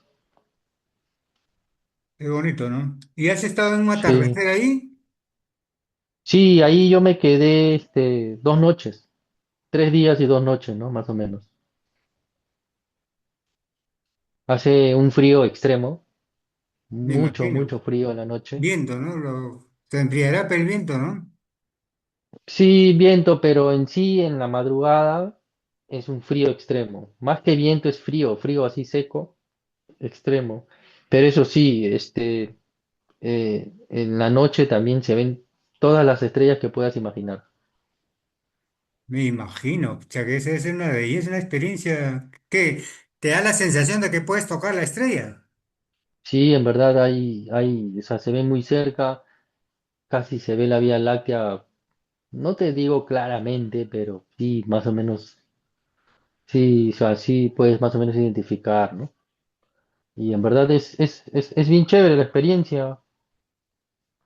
Qué bonito, ¿no? ¿Y has estado en un Sí. atardecer ahí? Sí, ahí yo me quedé 2 noches, 3 días y 2 noches, ¿no? Más o menos. Hace un frío extremo, Me mucho imagino. frío en la noche. Viento, ¿no? Se enfriará pero el viento, ¿no? Sí, viento, pero en sí, en la madrugada, es un frío extremo. Más que viento, es frío, frío así seco, extremo. Pero eso sí, en la noche también se ven todas las estrellas que puedas imaginar. Me imagino. O sea, que esa es una belleza, una experiencia que te da la sensación de que puedes tocar la estrella. Sí, en verdad o sea, se ve muy cerca, casi se ve la Vía Láctea, no te digo claramente, pero sí, más o menos, sí, o sea, sí puedes más o menos identificar, ¿no? Y en verdad es bien chévere la experiencia.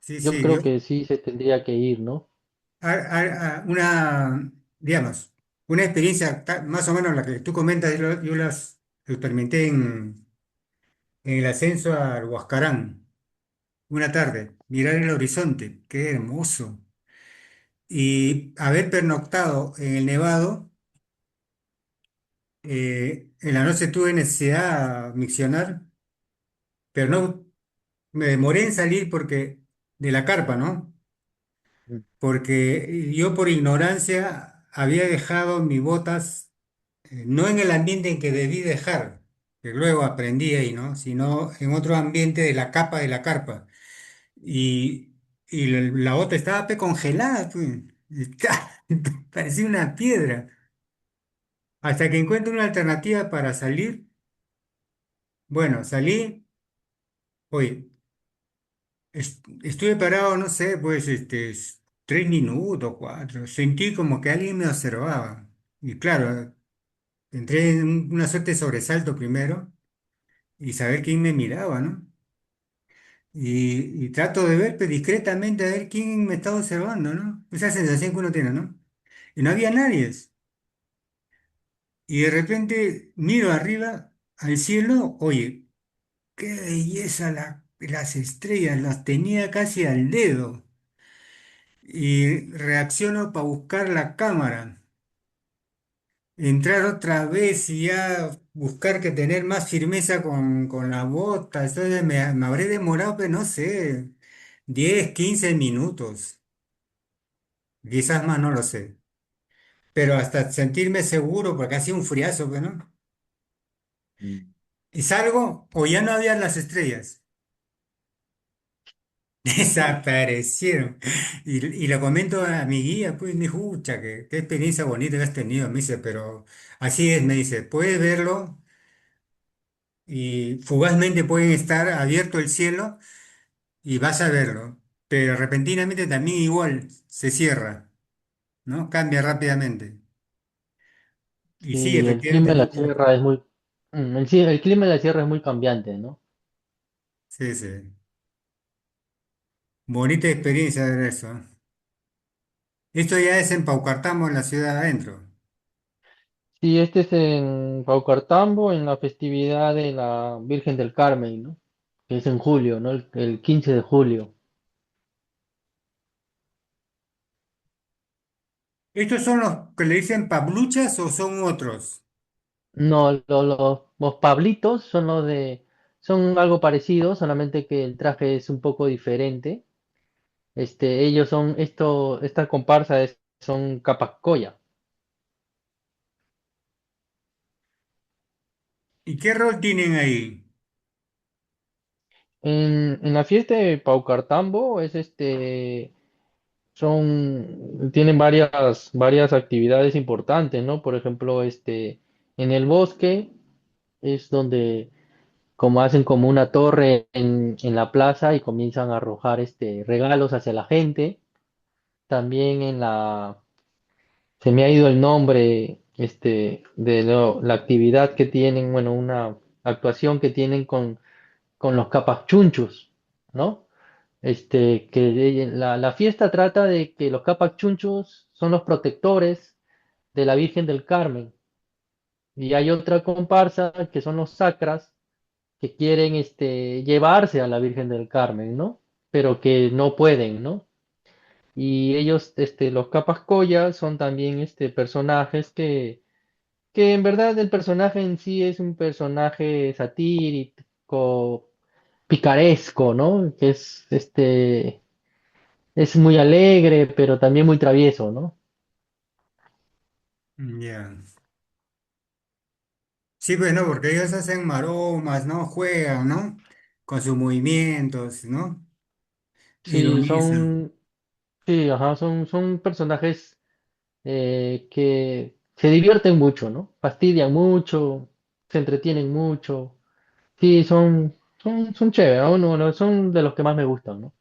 Sí, Yo sí. Yo, creo que sí se tendría que ir, ¿no? digamos, una experiencia más o menos la que tú comentas, yo las experimenté en el ascenso al Huascarán, una tarde, mirar el horizonte, qué hermoso. Y haber pernoctado en el Nevado, en la noche tuve necesidad de miccionar, pero no, me demoré en salir porque, de la carpa, ¿no? Mm. Porque yo por ignorancia había dejado mis botas no en el ambiente en que debí dejar, que luego aprendí ahí, ¿no? Sino en otro ambiente de la capa de la carpa. y la otra estaba congelada, pues. Parecía una piedra. Hasta que encuentro una alternativa para salir. Bueno, salí, oye, estuve parado, no sé, pues, 3 minutos, 4. Sentí como que alguien me observaba. Y claro, entré en una suerte de sobresalto primero y saber quién me miraba, ¿no? Y trato de ver pues, discretamente a ver quién me estaba observando, ¿no? Esa sensación que uno tiene, ¿no? Y no había nadie. Y de repente miro arriba al cielo, oye, qué belleza las estrellas, las tenía casi al dedo. Y reacciono para buscar la cámara, entrar otra vez y ya buscar que tener más firmeza con la bota. Entonces me habré demorado, pues no sé, 10 15 minutos, quizás más, no lo sé. Pero hasta sentirme seguro, porque hacía un friazo, pues, ¿no? Mm. Y salgo, o ya no había las estrellas. Desaparecieron. Y le comento a mi guía, pues me dijo, "Ucha, qué experiencia bonita que has tenido". Me dice, pero así es, me dice, puedes verlo y fugazmente pueden estar abierto el cielo y vas a verlo, pero repentinamente también igual se cierra, ¿no? Cambia rápidamente. Y sí, Sí, el clima de la efectivamente, sierra es muy, el clima de la sierra es muy cambiante, ¿no? sí, sí. Bonita experiencia de eso. ¿Eh? Esto ya es en Paucartambo, en la ciudad adentro. Sí, este es en Paucartambo, en la festividad de la Virgen del Carmen, ¿no? Que es en julio, ¿no? El 15 de julio. ¿Estos son los que le dicen pabluchas o son otros? No, los Pablitos son son algo parecidos, solamente que el traje es un poco diferente. Ellos son, esta comparsa son Capascoya. ¿Y qué rol tienen ahí? En la fiesta de Paucartambo tienen varias actividades importantes, ¿no? Por ejemplo, en el bosque es donde como hacen como una torre en la plaza y comienzan a arrojar regalos hacia la gente. También se me ha ido el nombre, la actividad que tienen, bueno, una actuación que tienen con los capachunchos, ¿no? La fiesta trata de que los capachunchos son los protectores de la Virgen del Carmen. Y hay otra comparsa que son los sacras que quieren llevarse a la Virgen del Carmen, ¿no? Pero que no pueden, ¿no? Y ellos, los Capascoya, son también personajes que en verdad el personaje en sí es un personaje satírico, picaresco, ¿no? Que es muy alegre, pero también muy travieso, ¿no? Ya. Sí, pues no, porque ellos hacen maromas, ¿no? Juegan, ¿no? Con sus movimientos, ¿no? Sí, Ironizan. sí, ajá, son personajes que se divierten mucho, ¿no? Fastidian mucho, se entretienen mucho. Sí, son chéveres, ¿no? No, son de los que más me gustan, ¿no?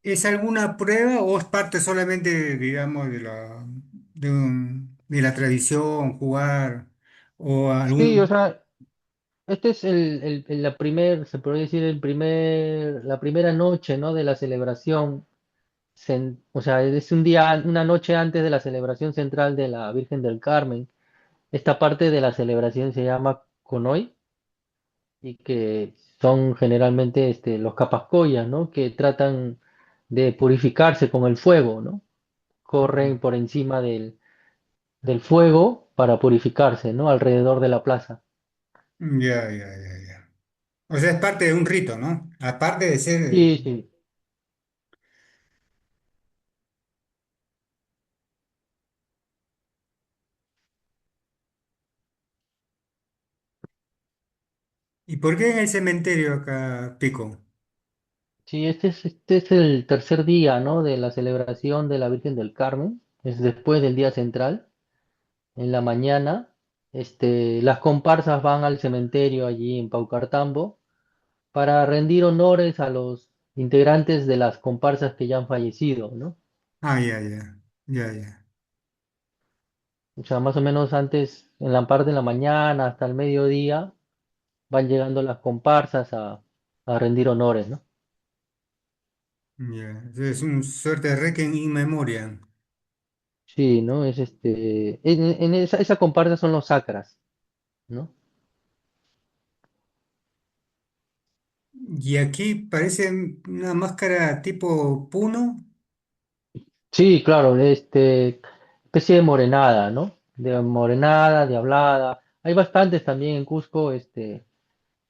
¿Es alguna prueba o es parte solamente, digamos, de la tradición, jugar o Sí, o algún... sea, este es se podría decir, la primera noche, ¿no? De la celebración. O sea, es una noche antes de la celebración central de la Virgen del Carmen. Esta parte de la celebración se llama Conoy y que son generalmente los capascoyas, ¿no? Que tratan de purificarse con el fuego, ¿no? Corren por encima del fuego para purificarse, ¿no? Alrededor de la plaza. Ya, ya, ya, ya. O sea, es parte de un rito, ¿no? Aparte de ser... Sí, sí. ¿Y por qué en el cementerio acá, Pico? Sí, este es el tercer día, ¿no? De la celebración de la Virgen del Carmen. Es después del día central. En la mañana, las comparsas van al cementerio allí en Paucartambo para rendir honores a los integrantes de las comparsas que ya han fallecido, ¿no? Ah, ya, ya, ya, ya. O sea, más o menos antes, en la parte de la mañana hasta el mediodía, van llegando las comparsas a rendir honores, ¿no? Ya. Es un suerte de requiem in memoriam. Sí, ¿no? En esa comparsa son los sacras, ¿no? Y aquí parece una máscara tipo Puno. Sí, claro, especie de morenada, ¿no? De morenada, de hablada. Hay bastantes también en Cusco,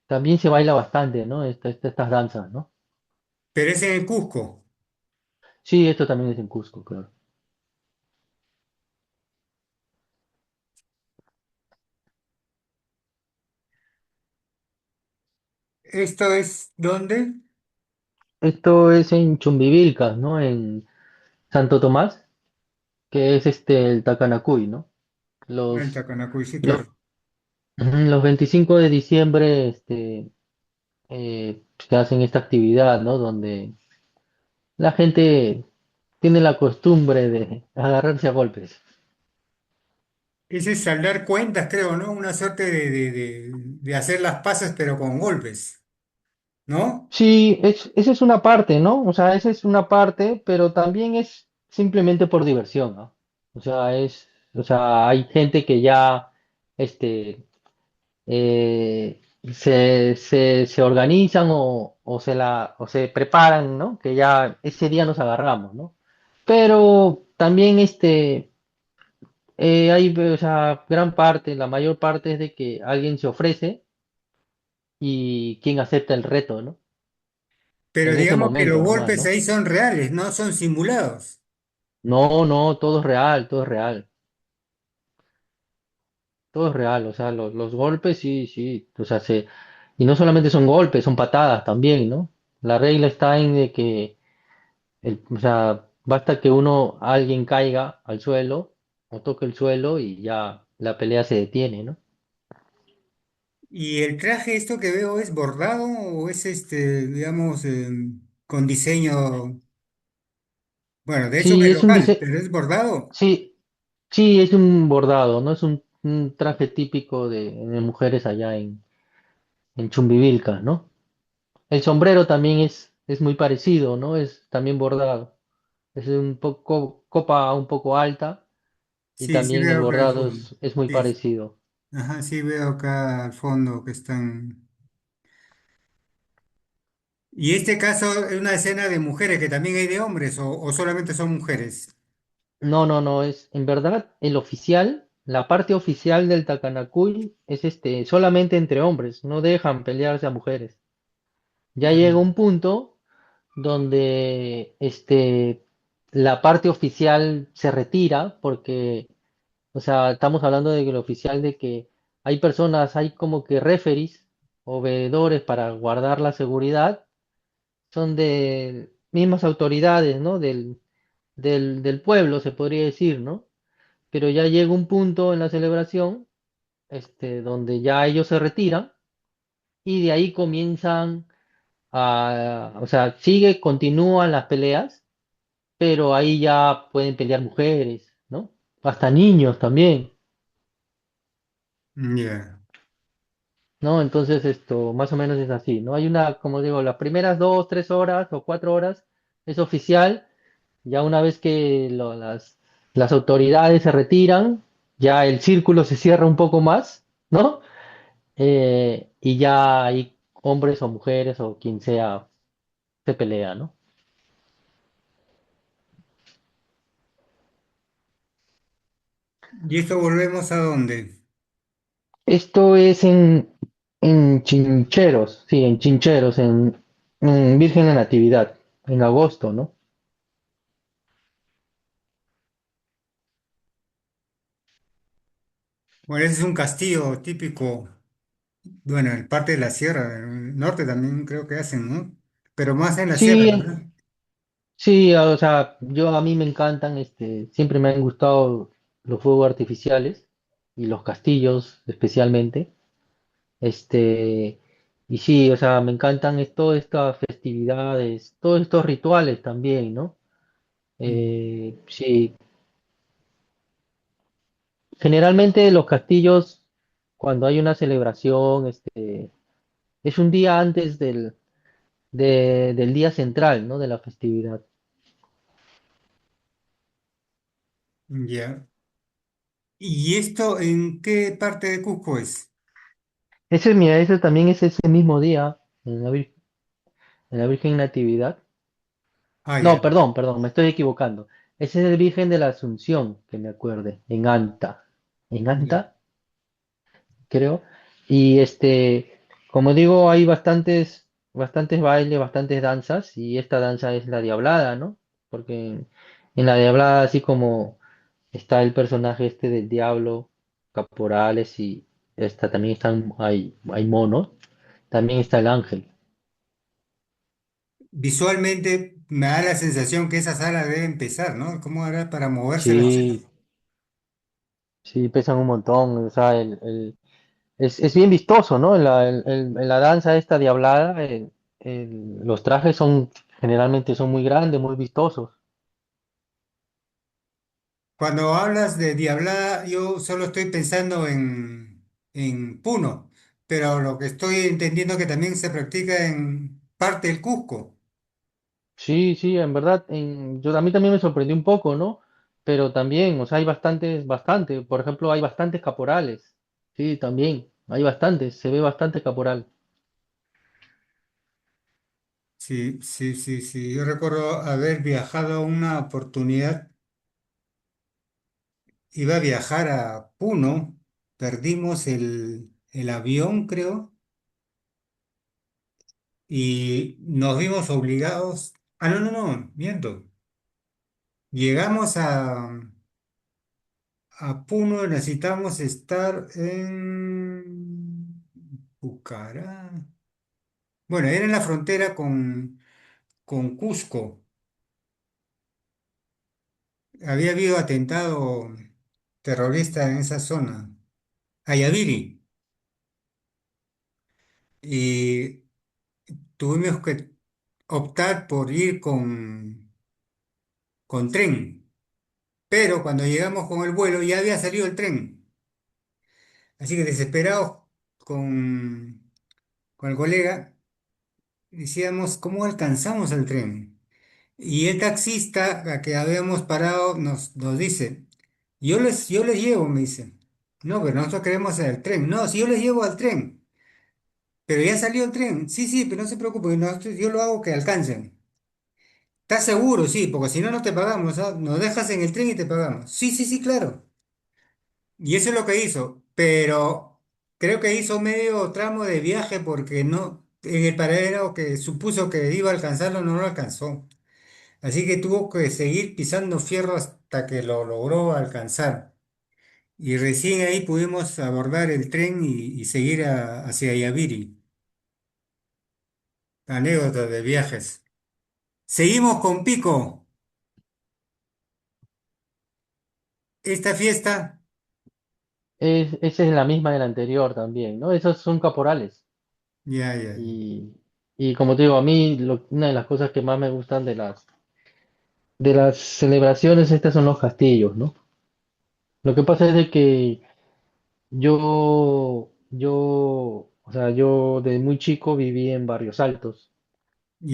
también se baila bastante, ¿no? Estas danzas, ¿no? Pero es en el Cusco. Sí, esto también es en Cusco, claro. ¿Esto es dónde? Esto es en Chumbivilcas, ¿no? En Santo Tomás, que es el Tacanacuy, ¿no? Ah, en Los, Tacanacuy, sí, los, claro. los 25 de diciembre, se hacen esta actividad, ¿no? Donde la gente tiene la costumbre de agarrarse a golpes. Ese es saldar cuentas, creo, ¿no? Una suerte de hacer las paces, pero con golpes, ¿no? Sí, esa es una parte, ¿no? O sea, esa es una parte, pero también es simplemente por diversión, ¿no? O sea, hay gente que ya, este, se organizan o se preparan, ¿no? Que ya ese día nos agarramos, ¿no? Pero también, o sea, gran parte, la mayor parte es de que alguien se ofrece y quien acepta el reto, ¿no? Pero En ese digamos que los momento nomás, golpes ¿no? ahí son reales, no son simulados. No, no, todo es real, todo es real, todo es real, o sea, los golpes sí, sí, o sea, y no solamente son golpes, son patadas también, ¿no? La regla está en de que, o sea, basta que alguien caiga al suelo o toque el suelo y ya la pelea se detiene, ¿no? ¿Y el traje esto que veo es bordado o es digamos, con diseño? Bueno, de hecho Sí, es es un local, diseño, pero es bordado. sí, sí, es un bordado, no es un traje típico de mujeres allá en Chumbivilcas, ¿no? El sombrero también es muy parecido, ¿no? Es también bordado. Es un poco, copa un poco alta y Sí, sí también el veo acá al bordado fondo. es muy Sí, parecido. ajá, sí veo acá al fondo que están. ¿Y este caso es una escena de mujeres que también hay de hombres o solamente son mujeres? No, no, no, en verdad el oficial, la parte oficial del Takanakuy es solamente entre hombres, no dejan pelearse a mujeres. Ya llega Ah, un punto donde la parte oficial se retira porque, o sea, estamos hablando de que el oficial de que hay personas, hay como que referees o veedores para guardar la seguridad, son de mismas autoridades, ¿no? Del pueblo, se podría decir, ¿no? Pero ya llega un punto en la celebración, donde ya ellos se retiran y de ahí comienzan o sea, continúan las peleas, pero ahí ya pueden pelear mujeres, ¿no? Hasta niños también. ya. ¿No? Entonces esto más o menos es así, ¿no? Hay como digo, las primeras 2, 3 horas o 4 horas es oficial, ya una vez que las autoridades se retiran, ya el círculo se cierra un poco más, ¿no? Y ya hay hombres o mujeres o quien sea se pelea, ¿no? ¿Y esto volvemos a dónde? Esto es en Chincheros, sí, en Chincheros, en Virgen de Natividad, en agosto, ¿no? Bueno, ese es un castillo típico. Bueno, en parte de la sierra, en el norte también creo que hacen, ¿no? Pero más en la sierra, Sí, ¿verdad? sí, o sea, a mí me encantan, siempre me han gustado los fuegos artificiales y los castillos especialmente. Este, y sí, o sea, me encantan todas estas festividades, todos estos rituales también, ¿no? Mm. Sí, generalmente los castillos, cuando hay una celebración, es un día antes del día central, ¿no? De la festividad. Ya. ¿Y esto en qué parte de Cusco es? Mira, ese también es ese mismo día en la Virgen Natividad. Ah, No, ya, perdón, me estoy equivocando. Ese es el Virgen de la Asunción, que me acuerde, en Anta. En ya. Anta, creo. Y como digo, hay bastantes bailes, bastantes danzas, y esta danza es la Diablada, ¿no? Porque en la Diablada, así como está el personaje del diablo, caporales, y también hay monos, también está el ángel. Visualmente me da la sensación que esa sala debe empezar, ¿no? ¿Cómo hará para moverse la sala? Sí, sí, pesan un montón, o sea, es bien vistoso, ¿no? En la danza esta diablada, los trajes generalmente son muy grandes, muy vistosos. Cuando hablas de Diablada, yo solo estoy pensando en Puno, pero lo que estoy entendiendo que también se practica en parte del Cusco. Sí, sí, en verdad, a mí también me sorprendió un poco, ¿no? Pero también, o sea, hay bastante, por ejemplo, hay bastantes caporales. Sí, también, hay bastantes, se ve bastante caporal. Sí, sí, sí, sí. Yo recuerdo haber viajado una oportunidad, iba a viajar a Puno, perdimos el avión, creo, y nos vimos obligados. Ah, no, no, no, miento. Llegamos a Puno, necesitamos estar en Pucará. Bueno, era en la frontera con Cusco. Había habido atentado terrorista en esa zona, Ayaviri, y tuvimos que optar por ir con tren. Pero cuando llegamos con el vuelo ya había salido el tren. Así que desesperados con el colega, decíamos, ¿cómo alcanzamos el tren? Y el taxista a que habíamos parado nos dice, yo les llevo, me dice. No, pero nosotros queremos el tren. No, si yo les llevo al tren, pero ya salió el tren. Sí, sí, pero no se preocupe, yo lo hago que alcancen. ¿Estás seguro? Sí, porque si no, no te pagamos, ¿ah? Nos dejas en el tren y te pagamos. Sí, sí, sí, claro. Y eso es lo que hizo, pero creo que hizo medio tramo de viaje porque no, en el paradero que supuso que iba a alcanzarlo, no lo alcanzó. Así que tuvo que seguir pisando fierro hasta que lo logró alcanzar. Y recién ahí pudimos abordar el tren y seguir hacia Yaviri. Anécdotas de viajes. Seguimos con Pico. Esta fiesta, Esa es la misma del anterior también, ¿no? Esos son caporales. ya, ya, Y, y como te digo, a mí una de las cosas que más me gustan de las celebraciones estas son los castillos, ¿no? Lo que pasa es de que o sea, yo de muy chico viví en Barrios Altos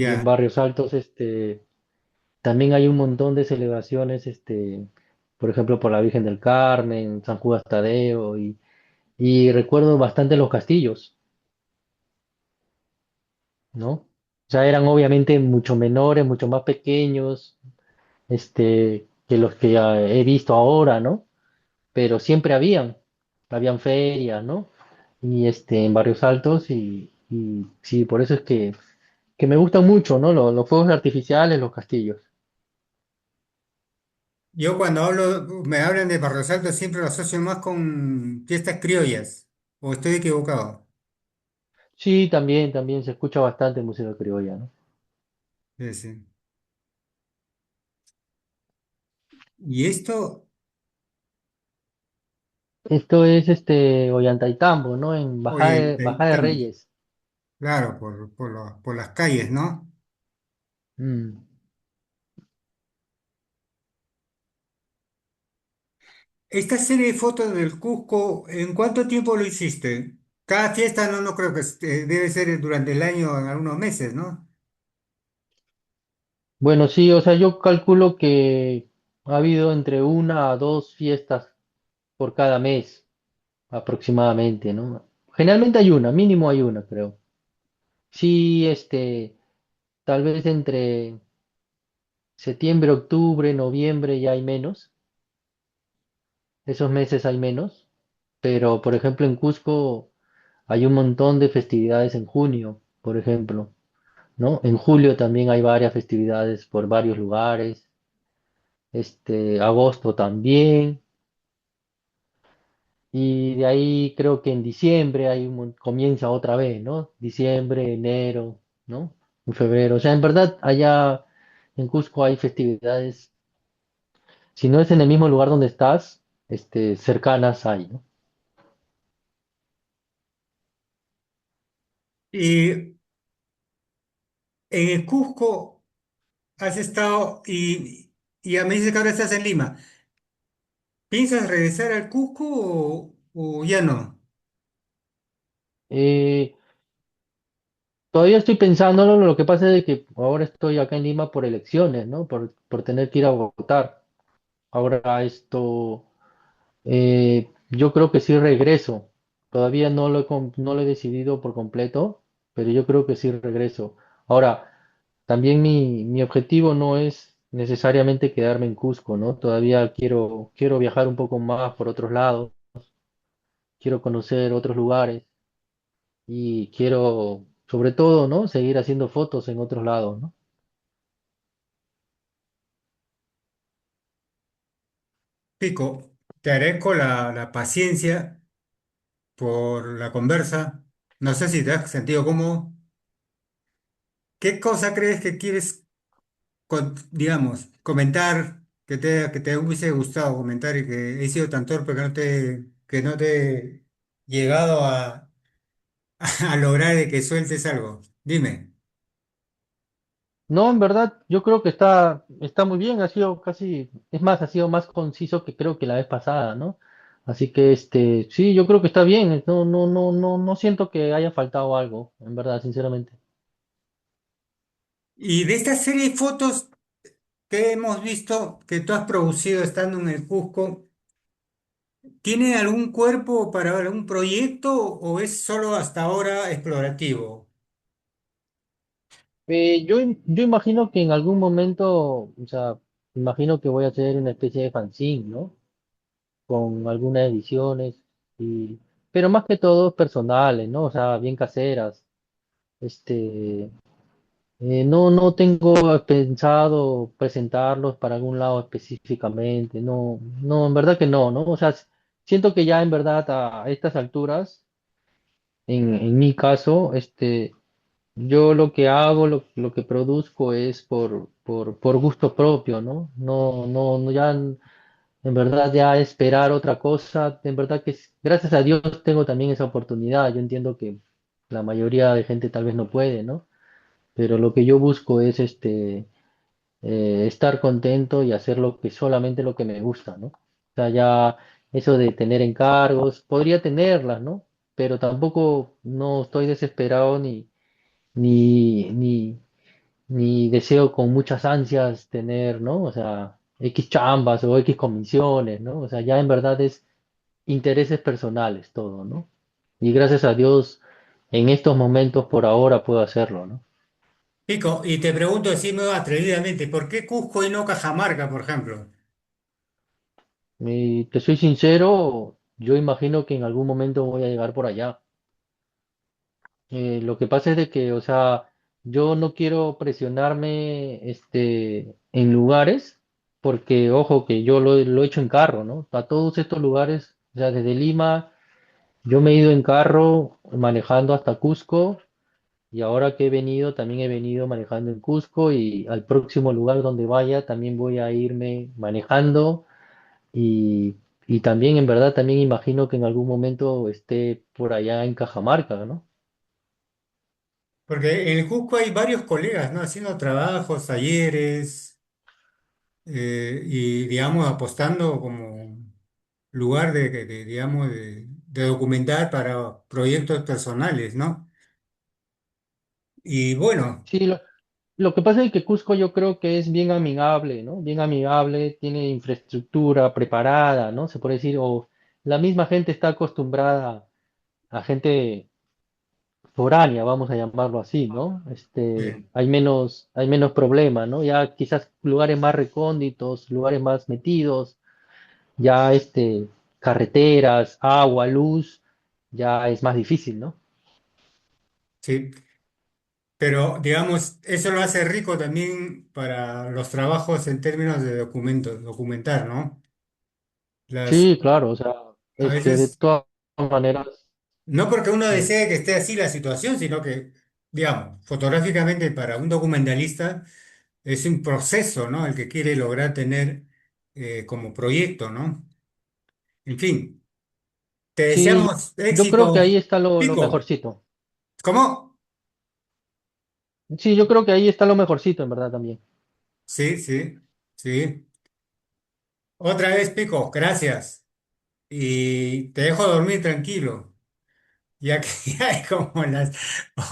y en ya. Barrios Altos, también hay un montón de celebraciones, por ejemplo, por la Virgen del Carmen, San Judas Tadeo y recuerdo bastante los castillos, ¿no? O sea, eran obviamente mucho menores, mucho más pequeños, que los que he visto ahora, ¿no? Pero siempre habían ferias, ¿no? Y en Barrios Altos y sí, por eso es que me gustan mucho, ¿no? Los fuegos artificiales, los castillos. Yo cuando me hablan de Barrio Salto siempre lo asocio más con fiestas criollas. ¿O estoy equivocado? Sí, también, también se escucha bastante música criolla, ¿no? Sí, sí. Y esto, Esto es Ollantaytambo, ¿no? En oye, Bajada de Reyes. claro, por las calles, ¿no? Mm. Esta serie de fotos del Cusco, ¿en cuánto tiempo lo hiciste? Cada fiesta no creo que debe ser durante el año en algunos meses, ¿no? Bueno, sí, o sea, yo calculo que ha habido entre una a dos fiestas por cada mes, aproximadamente, ¿no? Generalmente hay una, mínimo hay una, creo. Sí, tal vez entre septiembre, octubre, noviembre ya hay menos, esos meses hay menos, pero por ejemplo en Cusco hay un montón de festividades en junio, por ejemplo, ¿no? En julio también hay varias festividades por varios lugares, agosto también, y de ahí creo que en diciembre comienza otra vez, ¿no? Diciembre, enero, ¿no? En febrero, o sea, en verdad allá en Cusco hay festividades, si no es en el mismo lugar donde estás, cercanas hay, ¿no? Y en el Cusco has estado y ya me dices que ahora estás en Lima. ¿Piensas regresar al Cusco o ya no? Eh, Todavía estoy pensándolo, lo que pasa es que ahora estoy acá en Lima por elecciones, ¿no? Por tener que ir a votar. Ahora yo creo que sí regreso. Todavía no lo he decidido por completo, pero yo creo que sí regreso. Ahora, también mi objetivo no es necesariamente quedarme en Cusco, ¿no? Todavía quiero viajar un poco más por otros lados, quiero conocer otros lugares y quiero, sobre todo, ¿no? Seguir haciendo fotos en otros lados, ¿no? Pico, te agradezco la paciencia por la conversa. No sé si te has sentido cómodo. ¿Qué cosa crees que quieres, digamos, comentar que te hubiese gustado comentar y que he sido tan torpe que no te he llegado a lograr de que sueltes algo? Dime. No, en verdad, yo creo que está muy bien, ha sido casi, es más, ha sido más conciso que creo que la vez pasada, ¿no? Así que sí, yo creo que está bien, no siento que haya faltado algo, en verdad, sinceramente. Y de esta serie de fotos que hemos visto que tú has producido estando en el Cusco, ¿tiene algún cuerpo para algún proyecto o es solo hasta ahora explorativo? Yo imagino que en algún momento, o sea, imagino que voy a hacer una especie de fanzine, ¿no? Con algunas ediciones, y, pero más que todo personales, ¿no? O sea, bien caseras. Este, no tengo pensado presentarlos para algún lado específicamente, no, en verdad que no, ¿no? O sea, siento que ya en verdad a estas alturas, en mi caso, yo lo que hago, lo que produzco es por gusto propio, ¿no? No, ya en verdad ya esperar otra cosa, en verdad que gracias a Dios tengo también esa oportunidad, yo entiendo que la mayoría de gente tal vez no puede, ¿no? Pero lo que yo busco es estar contento y hacer solamente lo que me gusta, ¿no? O sea, ya eso de tener encargos, podría tenerlas, ¿no? Pero tampoco no estoy desesperado ni, ni, ni deseo con muchas ansias tener, ¿no? O sea, X chambas o X comisiones, ¿no? O sea, ya en verdad es intereses personales todo, ¿no? Y gracias a Dios, en estos momentos por ahora puedo hacerlo, ¿no? Pico, y te pregunto así muy atrevidamente, ¿por qué Cusco y no Cajamarca, por ejemplo? Y te soy sincero, yo imagino que en algún momento voy a llegar por allá. Lo que pasa es de que, o sea, yo no quiero presionarme, en lugares, porque, ojo, que yo lo he hecho en carro, ¿no? A todos estos lugares, o sea, desde Lima. Yo me he ido en carro manejando hasta Cusco y ahora que he venido también he venido manejando en Cusco y al próximo lugar donde vaya también voy a irme manejando y, y también en verdad también imagino que en algún momento esté por allá en Cajamarca, ¿no? Porque en el Cusco hay varios colegas, ¿no? Haciendo trabajos, talleres, y, digamos, apostando como lugar digamos, de documentar para proyectos personales, ¿no? Y bueno, Sí, lo que pasa es que Cusco yo creo que es bien amigable, ¿no? Bien amigable, tiene infraestructura preparada, ¿no? Se puede decir, o la misma gente está acostumbrada a gente foránea, vamos a llamarlo así, ¿no? eh, Hay menos problema, ¿no? Ya quizás lugares más recónditos, lugares más metidos, ya carreteras, agua, luz, ya es más difícil, ¿no? sí, pero digamos, eso lo hace rico también para los trabajos en términos de documentos, documentar, ¿no? Las, Sí, claro, o sea, a de veces, todas maneras, no porque uno dime. desee que esté así la situación, sino que, digamos, fotográficamente para un documentalista es un proceso, ¿no? El que quiere lograr tener como proyecto, ¿no? En fin, te Sí, deseamos yo creo que éxito, ahí está lo Pico. mejorcito. ¿Cómo? Sí, yo creo que ahí está lo mejorcito, en verdad, también. Sí, sí, sí. Otra vez, Pico, gracias. Y te dejo dormir tranquilo, ya que ya es como las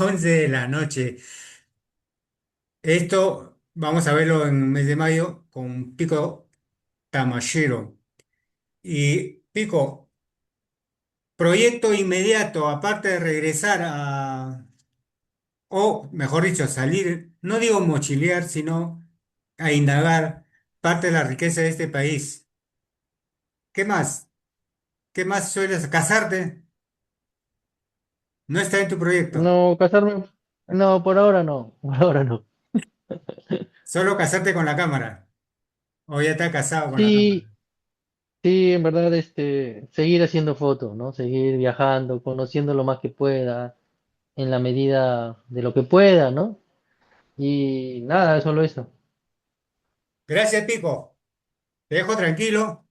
11 de la noche. Esto vamos a verlo en el mes de mayo con Pico Tamashiro. Y Pico, proyecto inmediato, aparte de regresar o mejor dicho, salir, no digo mochilear, sino a indagar parte de la riqueza de este país. ¿Qué más? ¿Qué más sueles casarte? No está en tu proyecto. No, casarme, no, por ahora no, por ahora no. Solo casarte con la cámara. O ya está casado con la cámara. Sí, sí, en verdad, seguir haciendo fotos, ¿no? Seguir viajando, conociendo lo más que pueda, en la medida de lo que pueda, ¿no? Y nada, solo eso. Gracias, Pico. Te dejo tranquilo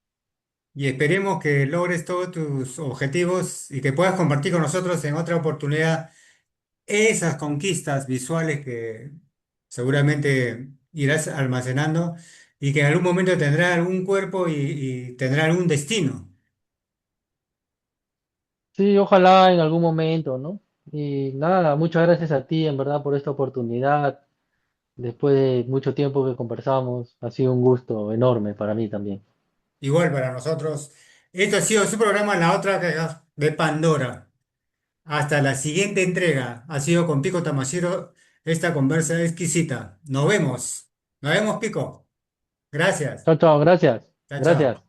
y esperemos que logres todos tus objetivos y que puedas compartir con nosotros en otra oportunidad esas conquistas visuales que seguramente irás almacenando y que en algún momento tendrá algún cuerpo y tendrá algún destino. Sí, ojalá en algún momento, ¿no? Y nada, muchas gracias a ti, en verdad, por esta oportunidad. Después de mucho tiempo que conversamos, ha sido un gusto enorme para mí también. Igual para nosotros. Esto ha sido su programa, La Otra Caja de Pandora. Hasta la siguiente entrega. Ha sido con Pico Tamashiro esta conversa exquisita. Nos vemos. Nos vemos, Pico. Gracias. Chao, chao, gracias. Chao, Gracias. chao.